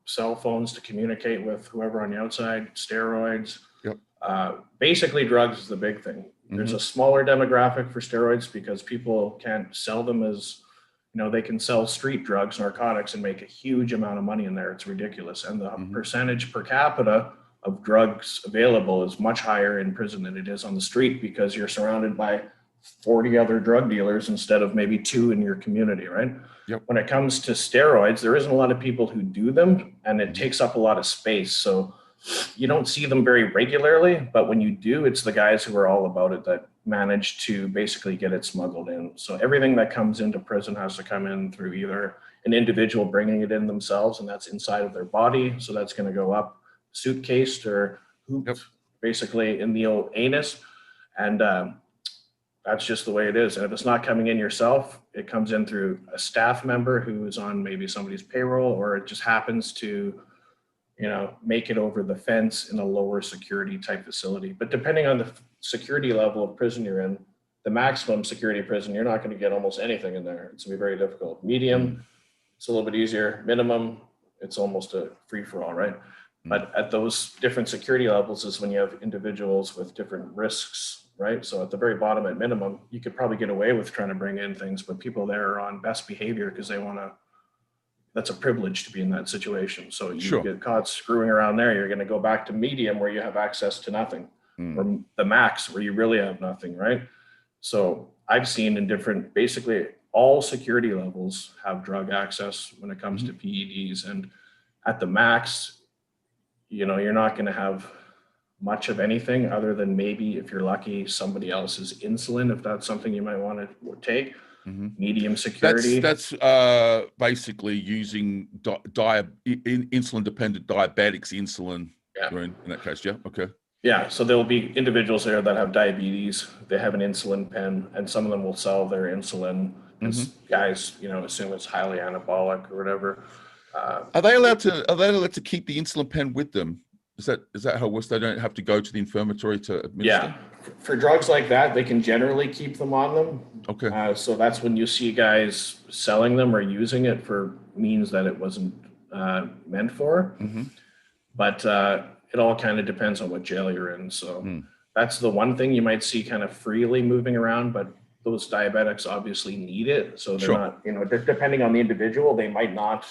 cell phones to communicate with whoever on the outside, steroids. Basically, drugs is the big thing. There's a smaller demographic for steroids because people can't sell them as, they can sell street drugs, narcotics, and make a huge amount of money in there. It's ridiculous. And the percentage per capita of drugs available is much higher in prison than it is on the street, because you're surrounded by 40 other drug dealers instead of maybe 2 in your community, right? When it comes to steroids, there isn't a lot of people who do them, and it takes up a lot of space. So you don't see them very regularly, but when you do, it's the guys who are all about it that manage to basically get it smuggled in. So everything that comes into prison has to come in through either an individual bringing it in themselves, and that's inside of their body. So that's going to go up suitcased or hooped, basically in the old anus. And that's just the way it is. And if it's not coming in yourself, it comes in through a staff member who is on maybe somebody's payroll, or it just happens to make it over the fence in a lower security type facility. But depending on the security level of prison you're in, the maximum security prison, you're not going to get almost anything in there. It's going to be very difficult. Medium, it's a little bit easier. Minimum, it's almost a free-for-all, right? But at those different security levels is when you have individuals with different risks, right? So at the very bottom, at minimum, you could probably get away with trying to bring in things, but people there are on best behavior because they want to, that's a privilege to be in that situation. So you get caught screwing around there, you're going to go back to medium where you have access to nothing, or the max where you really have nothing, right? So I've seen in different, basically all security levels have drug access when it comes to PEDs. And at the max, you're not going to have much of anything other than maybe, if you're lucky, somebody else's insulin, if that's something you might want to take. Medium security. That's basically using insulin-dependent diabetics insulin. In that case, okay. Yeah, so there will be individuals there that have diabetes. They have an insulin pen, and some of them will sell their insulin. Guys, assume it's highly anabolic or whatever. Are they allowed to keep the insulin pen with them? Is that how it works? They don't have to go to the infirmary to administer? Yeah, for drugs like that, they can generally keep them on them. Okay. So that's when you see guys selling them or using it for means that it wasn't meant for. But it all kind of depends on what jail you're in. So that's the one thing you might see kind of freely moving around, but those diabetics obviously need it. So they're not, depending on the individual, they might not,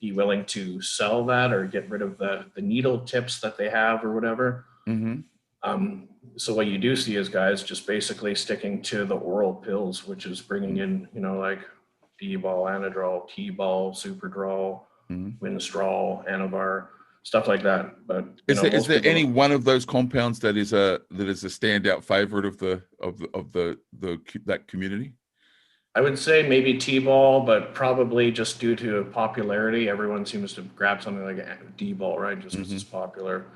be willing to sell that or get rid of the needle tips that they have or whatever. So what you do see is guys just basically sticking to the oral pills, which is bringing in, like D-ball, Anadrol, T-ball, Superdrol, Winstrol, Anavar, stuff like that. But is there any one of those compounds that is a standout favorite of that community? I would say maybe T-ball, but probably just due to popularity, everyone seems to grab something like D-ball, right? Just because it's popular.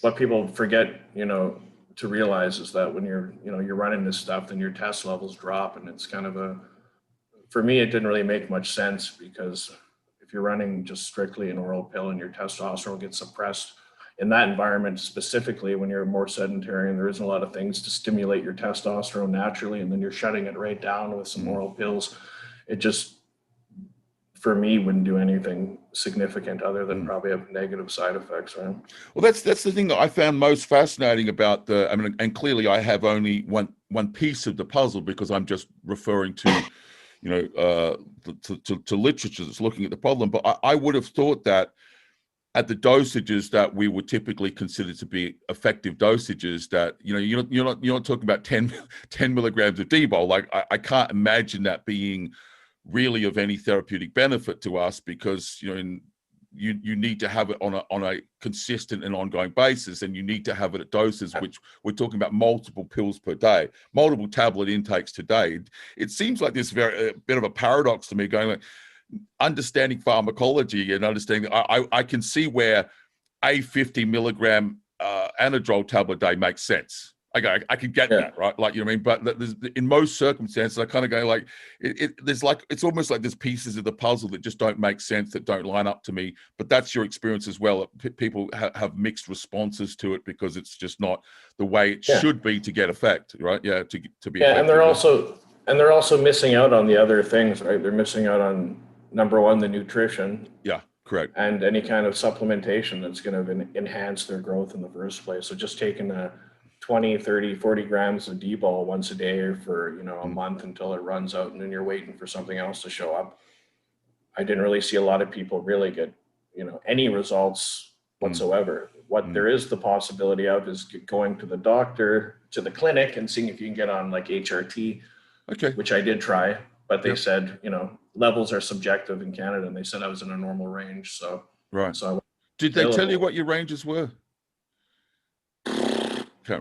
what people forget, to realize is that when you're running this stuff, then your test levels drop, and it's kind of for me, it didn't really make much sense, because if you're running just strictly an oral pill and your testosterone gets suppressed in that environment, specifically when you're more sedentary and there isn't a lot of things to stimulate your testosterone naturally, and then you're shutting it right down with some oral pills, it just, for me, wouldn't do anything significant other than probably have negative side effects, right? Well, that's the thing that I found most fascinating about and clearly I have only one piece of the puzzle, because I'm just referring to, to literature that's looking at the problem. But I would have thought that at the dosages that we would typically consider to be effective dosages, that you're not talking about 10 milligrams of D-bol. Like I can't imagine that being really of any therapeutic benefit to us, because you need to have it on a consistent and ongoing basis, and you need to have it at doses which we're talking about multiple pills per day, multiple tablet intakes today. It seems like this a bit of a paradox to me, going like, understanding pharmacology and understanding, I can see where a 50 milligram anadrol tablet a day makes sense. I can get that, right? Like, you know what I mean? But there's, in most circumstances, I kind of go like, it's almost like there's pieces of the puzzle that just don't make sense, that don't line up to me. But that's your experience as well. People have mixed responses to it, because it's just not the way it should be to get effect, right? Yeah, to be effective. And they're also missing out on the other things, right? They're missing out on, number one, the nutrition. Yeah, correct. And any kind of supplementation that's going to enhance their growth in the first place. So just taking 20, 30, 40 grams of D-bol once a day for, a month until it runs out, and then you're waiting for something else to show up. I didn't really see a lot of people really get, any results whatsoever. What there is the possibility of is going to the doctor, to the clinic, and seeing if you can get on like HRT, which I did try, but they said, levels are subjective in Canada, and they said I was in a normal range. So, right. So did they tell you what your ranges were?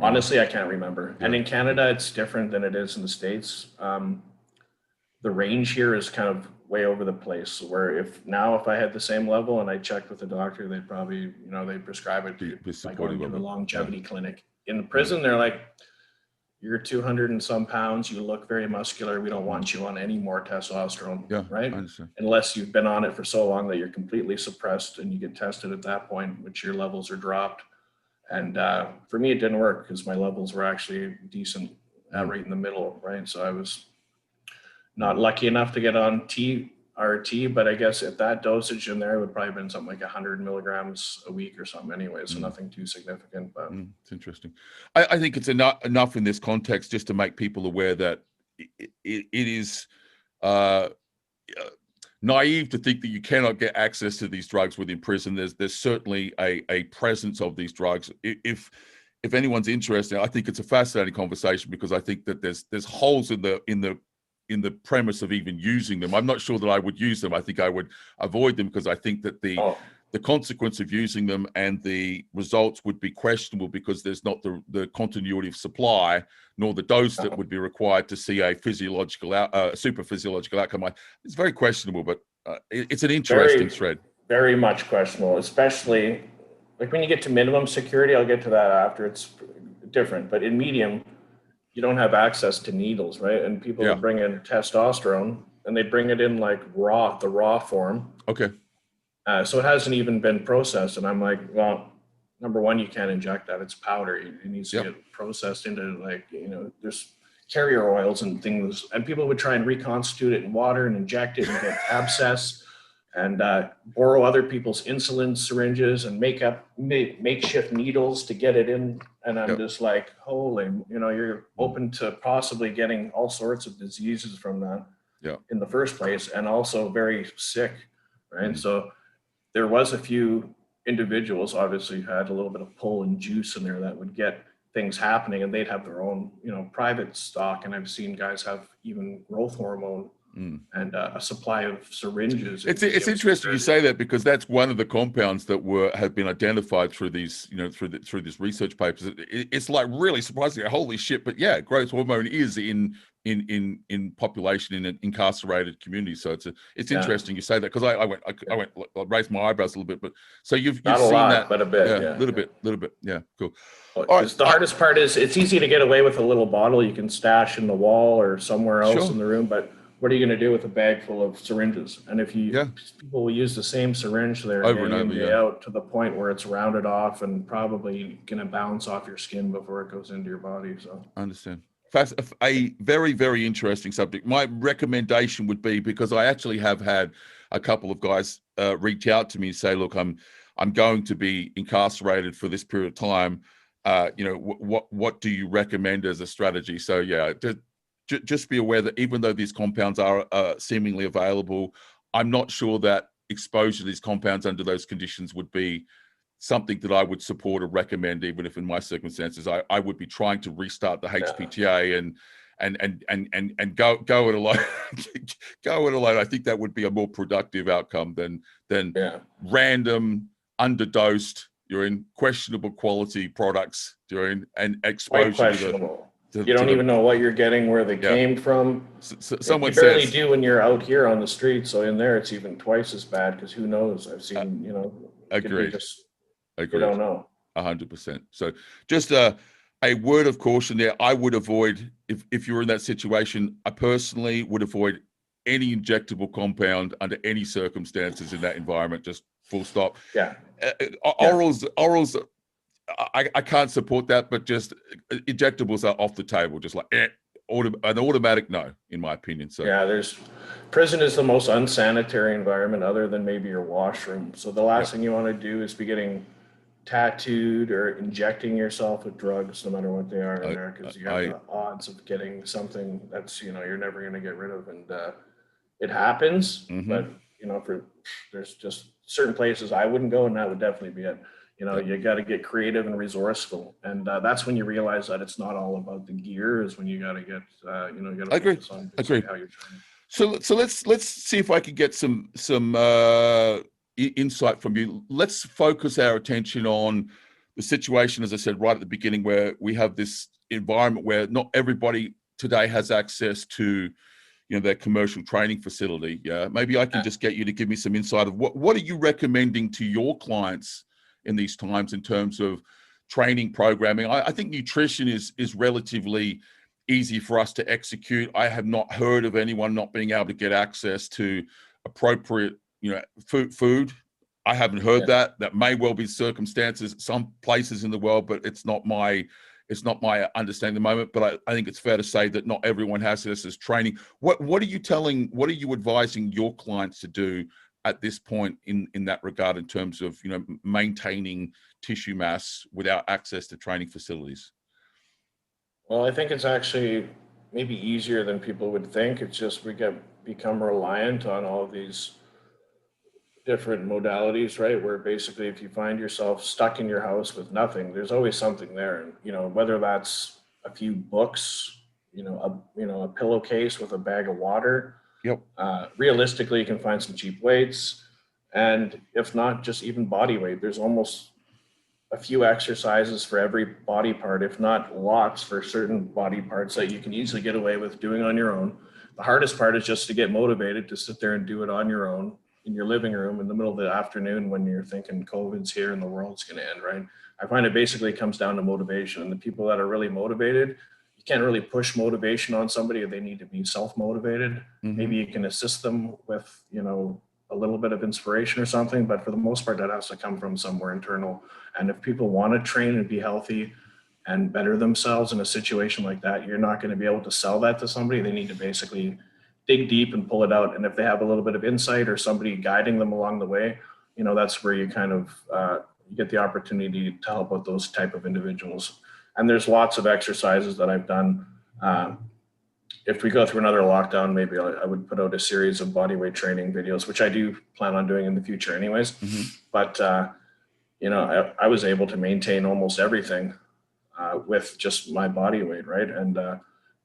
Honestly, I can't remember. Yeah. And in Canada, it's different than it is in the States. The range here is kind of way over the place, where if I had the same level and I checked with the doctor, they'd probably, they'd prescribe it by going to the longevity clinic. In the prison, they're like, you're 200 and some pounds, you look very muscular, we don't want you on any more testosterone, right? Unless you've been on it for so long that you're completely suppressed, and you get tested at that point, which your levels are dropped. And for me, it didn't work, because my levels were actually decent, right in the middle, right? So I was not lucky enough to get on TRT, but I guess at that dosage in there, it would probably have been something like 100 milligrams a week or something anyway, so nothing too significant. But it's interesting. I think it's enough in this context just to make people aware that it is naive to think that you cannot get access to these drugs within prison. There's certainly a presence of these drugs. If anyone's interested, I think it's a fascinating conversation, because I think that there's holes in the premise of even using them. I'm not sure that I would use them. I think I would avoid them, because I think that the consequence of using them and the results would be questionable, because there's not the continuity of supply, nor the dose that would be required to see a super physiological outcome. It's very questionable, but it's an interesting thread. Very much questionable, especially like when you get to minimum security. I'll get to that after. It's different, but in medium, you don't have access to needles, right? And people would bring in testosterone, and they bring it in like the raw form. Okay. So it hasn't even been processed. And I'm like, well, number one, you can't inject that. It's powder. It needs to get processed into, like, there's carrier oils and things. And people would try and reconstitute it in water and inject it and get abscess, and borrow other people's insulin syringes and make makeshift needles to get it in. And I'm just like, holy, you're open to possibly getting all sorts of diseases from that in the first place, and also very sick, right? So there was a few individuals, obviously, who had a little bit of pull and juice in there that would get things happening, and they'd have their own, private stock. And I've seen guys have even growth hormone and a supply of syringes. It's interesting you say that, because that's one of the compounds that have been identified through these, through this research papers. It's like really surprising. Holy shit! But yeah, growth hormone is in population in an incarcerated community. So it's interesting you say that, because I raised my eyebrows a little bit. But so you've not a seen lot, that, but a bit, a little bit. Yeah, cool. All right, the hardest part is it's easy to get away with a little bottle you can stash in the wall or somewhere else in the room, but what are you going to do with a bag full of syringes? And if people will use the same syringe there over day and in, over, day out, to the point where it's rounded off and probably going to bounce off your skin before it goes into your body. So I understand. A very, very interesting subject. My recommendation would be, because I actually have had a couple of guys reach out to me and say, look, I'm going to be incarcerated for this period of time. What do you recommend as a strategy? So yeah, just be aware that even though these compounds are seemingly available, I'm not sure that exposure to these compounds under those conditions would be something that I would support or recommend, even if in my circumstances I would be trying to restart the HPTA and go it alone. Go it alone. I think that would be a more productive outcome than random underdosed, you're in questionable quality products during and exposure. Quite questionable. You don't even know what you're getting, where they came from. Someone you barely do when you're out here on the street. So in there, it's even twice as bad, because who knows? I've seen, agreed. You don't know. 100%. So just a word of caution there. I would avoid, if you're in that situation, I personally would avoid any injectable compound under any circumstances in that environment. Just full stop. Yeah. Orals, I can't support that, but just injectables are off the table. Just like an automatic no, in my opinion. So yeah, prison is the most unsanitary environment other than maybe your washroom. So the last thing you want to do is be getting tattooed or injecting yourself with drugs, no matter what they are in there, because you have the odds of getting something that's you're never going to get rid of, and it happens. But there's just certain places I wouldn't go, and that would definitely be it. You got to get creative and resourceful, and that's when you realize that it's not all about the gear. Is when you got to get you got to focus on how you're trying. So let's see if I can get some insight from you. Let's focus our attention on the situation, as I said right at the beginning, where we have this environment where not everybody today has access to their commercial training facility. Maybe I can just get you to give me some insight of what are you recommending to your clients in these times in terms of training programming. I think nutrition is relatively easy for us to execute. I have not heard of anyone not being able to get access to appropriate food. I haven't heard that. That may well be circumstances some places in the world, but it's not my understanding at the moment. But I think it's fair to say that not everyone has this as training. What are you advising your clients to do at this point in that regard, in terms of maintaining tissue mass without access to training facilities? Well, I think it's actually maybe easier than people would think. It's just we become reliant on all of these different modalities, right? Where basically if you find yourself stuck in your house with nothing, there's always something there. And whether that's a few books, a pillowcase with a bag of water. Yep. Realistically, you can find some cheap weights, and if not, just even body weight. There's almost a few exercises for every body part, if not lots for certain body parts that you can easily get away with doing on your own. The hardest part is just to get motivated to sit there and do it on your own in your living room in the middle of the afternoon when you're thinking COVID's here and the world's going to end, right? I find it basically comes down to motivation. And the people that are really motivated, you can't really push motivation on somebody. They need to be self-motivated. Maybe you can assist them with, a little bit of inspiration or something, but for the most part, that has to come from somewhere internal. And if people want to train and be healthy and better themselves in a situation like that, you're not going to be able to sell that to somebody. They need to basically dig deep and pull it out. And if they have a little bit of insight or somebody guiding them along the way, that's where you kind of you get the opportunity to help out those type of individuals. And there's lots of exercises that I've done. If we go through another lockdown, maybe I would put out a series of bodyweight training videos, which I do plan on doing in the future anyways. But, I was able to maintain almost everything with just my body weight, right? And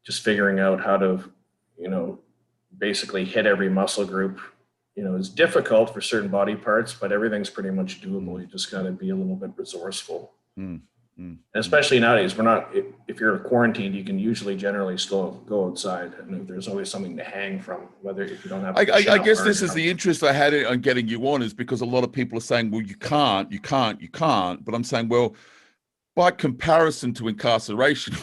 just figuring out how to, basically hit every muscle group, is difficult for certain body parts, but everything's pretty much doable. You just got to be a little bit resourceful. Mm, And especially nowadays, if you're quarantined, you can usually generally still go outside, and there's always something to hang from, whether if you don't have. I guess this is the interest I had on getting you on, is because a lot of people are saying, well, you can't. But I'm saying, well, by comparison to incarceration,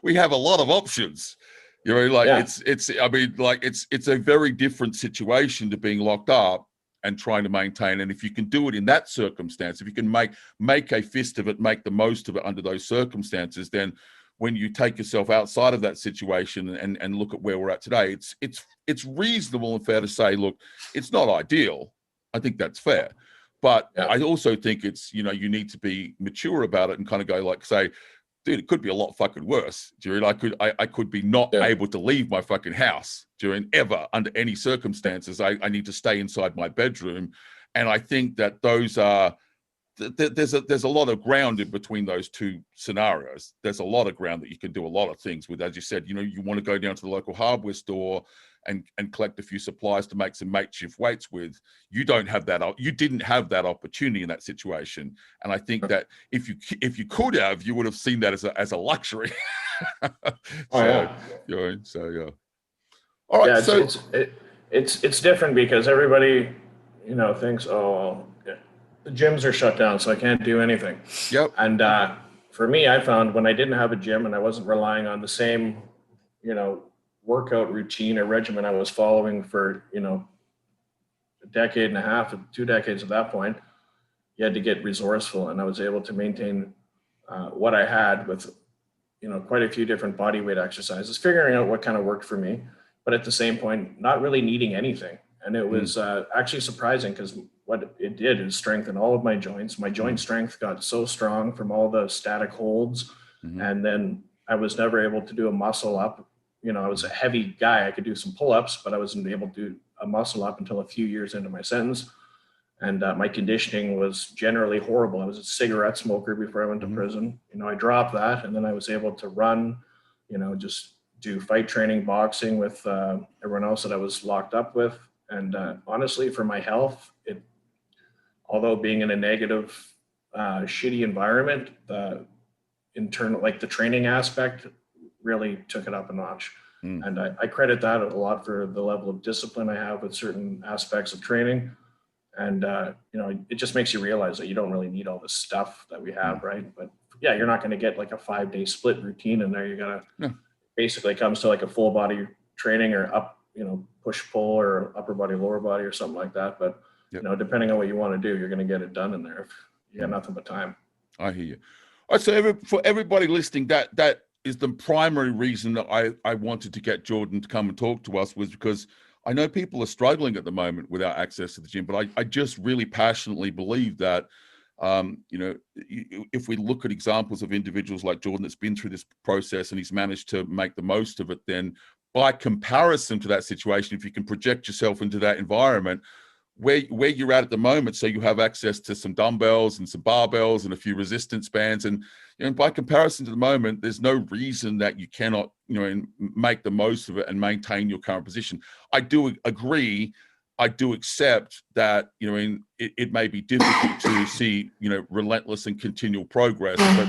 we have a lot of options. It's a very different situation to being locked up and trying to maintain. And if you can do it in that circumstance, if you can make a fist of it, make the most of it under those circumstances, then when you take yourself outside of that situation and look at where we're at today, it's reasonable and fair to say, look, it's not ideal. I think that's fair. But I also think it's, you need to be mature about it and kind of go like, say, dude, it could be a lot fucking worse. I could be not able to leave my fucking house ever under any circumstances. I need to stay inside my bedroom. And I think that those are, there's a lot of ground in between those two scenarios. There's a lot of ground that you can do a lot of things with. As you said, you want to go down to the local hardware store and collect a few supplies to make some makeshift weights with. You didn't have that opportunity in that situation. And I think that if you could have, you would have seen that as a luxury. All right. Yeah, it's different because everybody, thinks, oh, well, the gyms are shut down, so I can't do anything. Yep. And for me, I found when I didn't have a gym and I wasn't relying on the same, workout routine or regimen I was following for, a decade and a half, 2 decades at that point, you had to get resourceful. And I was able to maintain what I had with, quite a few different body weight exercises, figuring out what kind of worked for me, but at the same point, not really needing anything. And it was actually surprising because what it did is strengthen all of my joints. My joint strength got so strong from all the static holds. And then I was never able to do a muscle up. I was a heavy guy. I could do some pull-ups, but I wasn't able to do a muscle up until a few years into my sentence. And my conditioning was generally horrible. I was a cigarette smoker before I went to prison. I dropped that, and then I was able to run, just do fight training, boxing with everyone else that I was locked up with. And honestly, for my health, although being in a negative, shitty environment, the training aspect really took it up a notch. And I credit that a lot for the level of discipline I have with certain aspects of training. And, it just makes you realize that you don't really need all this stuff that we have, right? But yeah, you're not going to get like a 5-day split routine in there. You're going to basically, it comes to like a full body training or up, push pull or upper body, lower body or something like that. But, depending on what you want to do, you're going to get it done in there if you got nothing but time. I hear you. All right, so for everybody listening, that is the primary reason that I wanted to get Jordan to come and talk to us, was because I know people are struggling at the moment without access to the gym, but I just really passionately believe that, if we look at examples of individuals like Jordan that's been through this process and he's managed to make the most of it, then by comparison to that situation, if you can project yourself into that environment, where you're at the moment, so you have access to some dumbbells and some barbells and a few resistance bands, and by comparison to the moment, there's no reason that you cannot make the most of it and maintain your current position. I do agree. I do accept that it may be difficult to see relentless and continual progress, but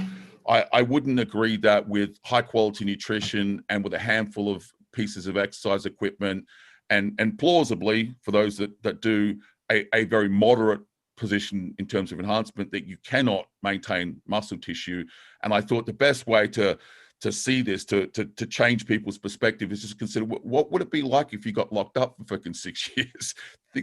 I wouldn't agree that with high quality nutrition and with a handful of pieces of exercise equipment and plausibly, for those that do a very moderate position in terms of enhancement, that you cannot maintain muscle tissue. And I thought the best way to see this, to change people's perspective, is just consider what would it be like if you got locked up for fucking 6 years.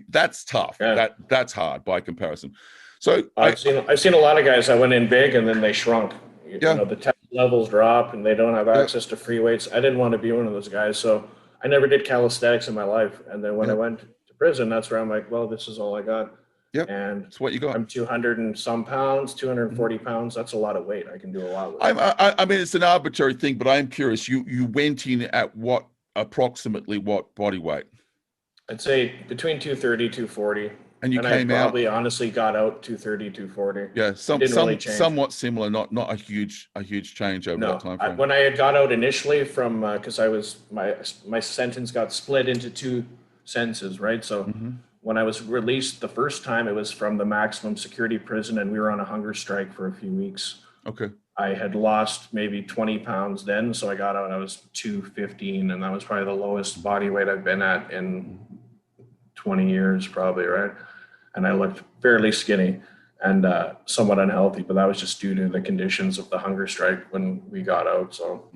That's tough. That's hard by comparison. So I've seen a lot of guys that went in big and then they shrunk. The test levels drop and they don't have access to free weights. I didn't want to be one of those guys, so I never did calisthenics in my life. And then when I went to prison, that's where I'm like, well, this is all I got. And it's what you got. I'm 200 and some pounds, 240 pounds. That's a lot of weight. I can do a lot with. I mean, it's an arbitrary thing, but I am curious. You went in at approximately what body weight? I'd say between 230, 240. And you And I came out. probably honestly got out 230, 240. Yeah, It didn't really change. somewhat similar, not a huge change over that No, time frame. when I had got out initially from, because I was my sentence got split into two sentences, right? So when I was released the first time, it was from the maximum security prison, and we were on a hunger strike for a few weeks. Okay. I had lost maybe 20 pounds then, so I got out. I was 215, and that was probably the lowest body weight I've been at in 20 years, probably, right? And I looked fairly skinny and somewhat unhealthy, but that was just due to the conditions of the hunger strike when we got out. So,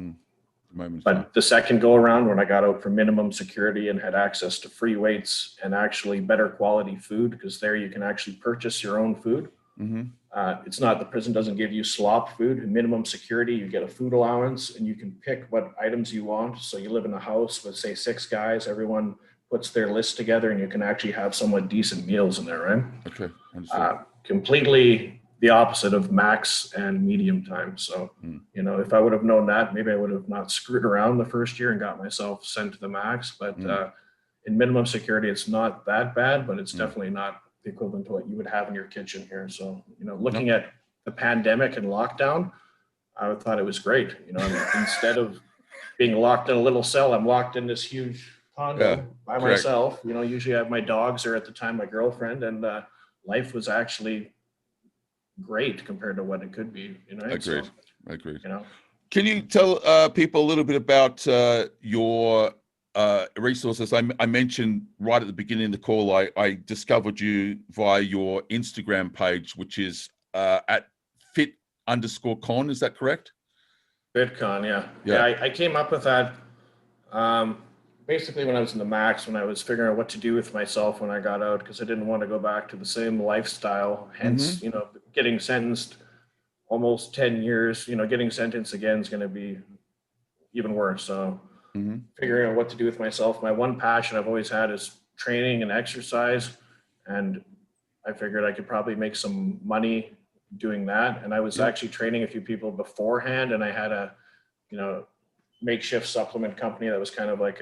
but the second go around, when I got out for minimum security and had access to free weights and actually better quality food, because there you can actually purchase your own food. It's not, the prison doesn't give you slop food. Minimum security, you get a food allowance and you can pick what items you want. So you live in a house with, say, 6 guys, everyone puts their list together and you can actually have somewhat decent meals in there, right? Okay. Completely the opposite of max and medium time. So, you know, if I would have known that, maybe I would have not screwed around the first year and got myself sent to the max. But in minimum security, it's not that bad, but it's definitely not the equivalent to what you would have in your kitchen here. So, you know, looking at the pandemic and lockdown, I thought it was great. You know, instead of being locked in a little cell, I'm locked in this huge condo by myself. You know, usually I have my dogs, or at the time my girlfriend, and life was actually great compared to what it could be. You know, Agreed. You know, can you tell people a little bit about your resources? I mentioned right at the beginning of the call, I discovered you via your Instagram page, which is at fit_con. Is that correct? FitCon, yeah. I came up with that basically when I was in the max, when I was figuring out what to do with myself when I got out, because I didn't want to go back to the same lifestyle. Hence, you know, getting sentenced almost 10 years, you know, getting sentenced again is going to be even worse. So figuring out what to do with myself. My one passion I've always had is training and exercise. And I figured I could probably make some money doing that. And I was actually training a few people beforehand, and I had a, you know, makeshift supplement company that was kind of like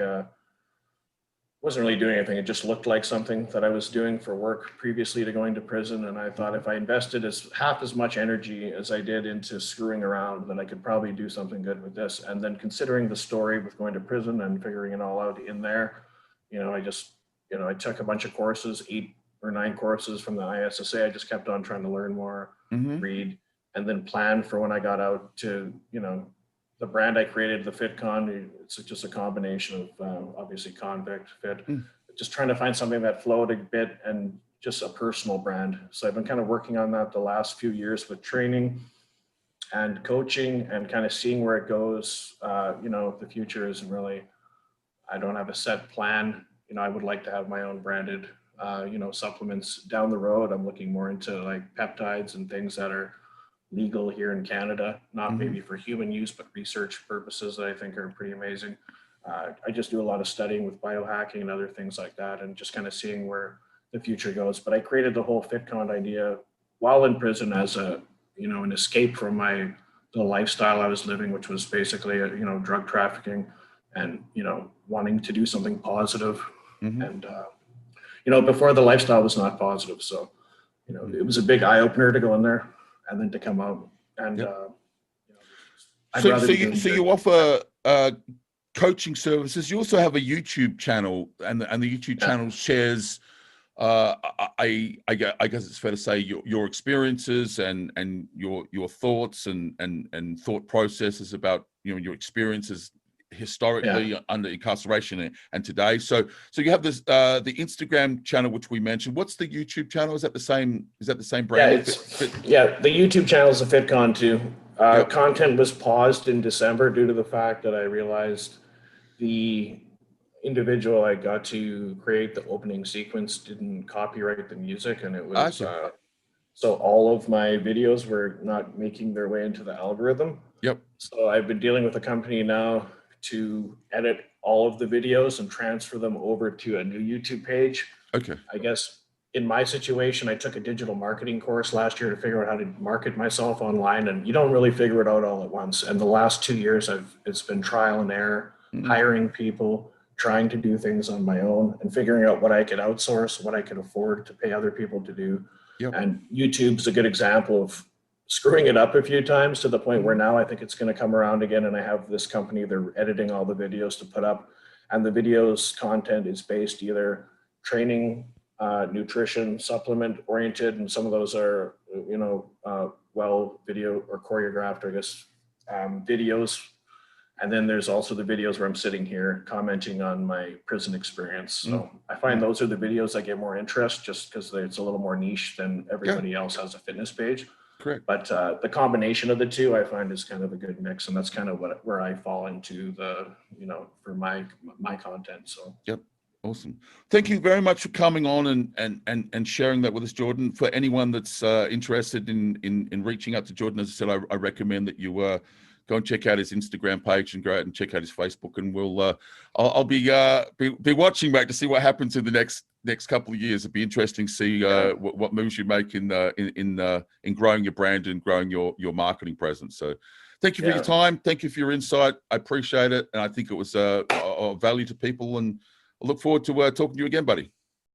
wasn't really doing anything. It just looked like something that I was doing for work previously to going to prison. And I thought if I invested half as much energy as I did into screwing around, then I could probably do something good with this. And then considering the story with going to prison and figuring it all out in there, you know, I took a bunch of courses, 8 or 9 courses from the ISSA. I just kept on trying to learn more, read, and then plan for when I got out to, you know, the brand I created, the FitCon, it's just a combination of obviously convict, fit, just trying to find something that flowed a bit and just a personal brand. So I've been kind of working on that the last few years with training and coaching and kind of seeing where it goes. You know, the future isn't really, I don't have a set plan. You know, I would like to have my own branded, you know, supplements down the road. I'm looking more into like peptides and things that are legal here in Canada, not maybe for human use, but research purposes that I think are pretty amazing. I just do a lot of studying with biohacking and other things like that, and just kind of seeing where the future goes. But I created the whole FitCon idea while in prison as a, you know, an escape from the lifestyle I was living, which was basically, you know, drug trafficking and, you know, wanting to do something positive. And, you know, before the lifestyle was not positive. So, you know, it was a big eye opener to go in there and then to come out. And, you know, so you offer coaching services. You also have a YouTube channel, and the YouTube channel shares, I guess it's fair to say, your experiences and your thoughts and thought processes about, you know, your experiences historically under incarceration and today. So you have this the Instagram channel, which we mentioned. What's the YouTube channel? Is that the same brand? The YouTube channel is a FitCon too. Content was paused in December due to the fact that I realized the individual I got to create the opening sequence didn't copyright the music, and it was so all of my videos were not making their way into the algorithm. So I've been dealing with a company now to edit all of the videos and transfer them over to a new YouTube page. I guess in my situation, I took a digital marketing course last year to figure out how to market myself online, and you don't really figure it out all at once. And the last 2 years, it's been trial and error, hiring people, trying to do things on my own and figuring out what I could outsource, what I could afford to pay other people to do. Yep. And YouTube's a good example of screwing it up a few times to the point where now I think it's going to come around again. And I have this company, they're editing all the videos to put up, and the videos content is based either training, nutrition, supplement oriented. And some of those are, well video or choreographed, I guess, videos. And then there's also the videos where I'm sitting here commenting on my prison experience. So I find those are the videos I get more interest, just because it's a little more niche than everybody else has a fitness page. Correct. But the combination of the two I find is kind of a good mix. And that's kind of where I fall into the, for my content. So. Yep. Awesome. Thank you very much for coming on and sharing that with us, Jordan. For anyone that's interested in reaching out to Jordan, as I said, I recommend that you go and check out his Instagram page and go out and check out his Facebook. And we'll I'll be watching, mate, to see what happens in the next couple of years. It'd be interesting to see what moves you make in growing your brand and growing your marketing presence. So thank you for your time. Thank you for your insight. I appreciate it. And I think it was of value to people, and I look forward to talking to you again, buddy.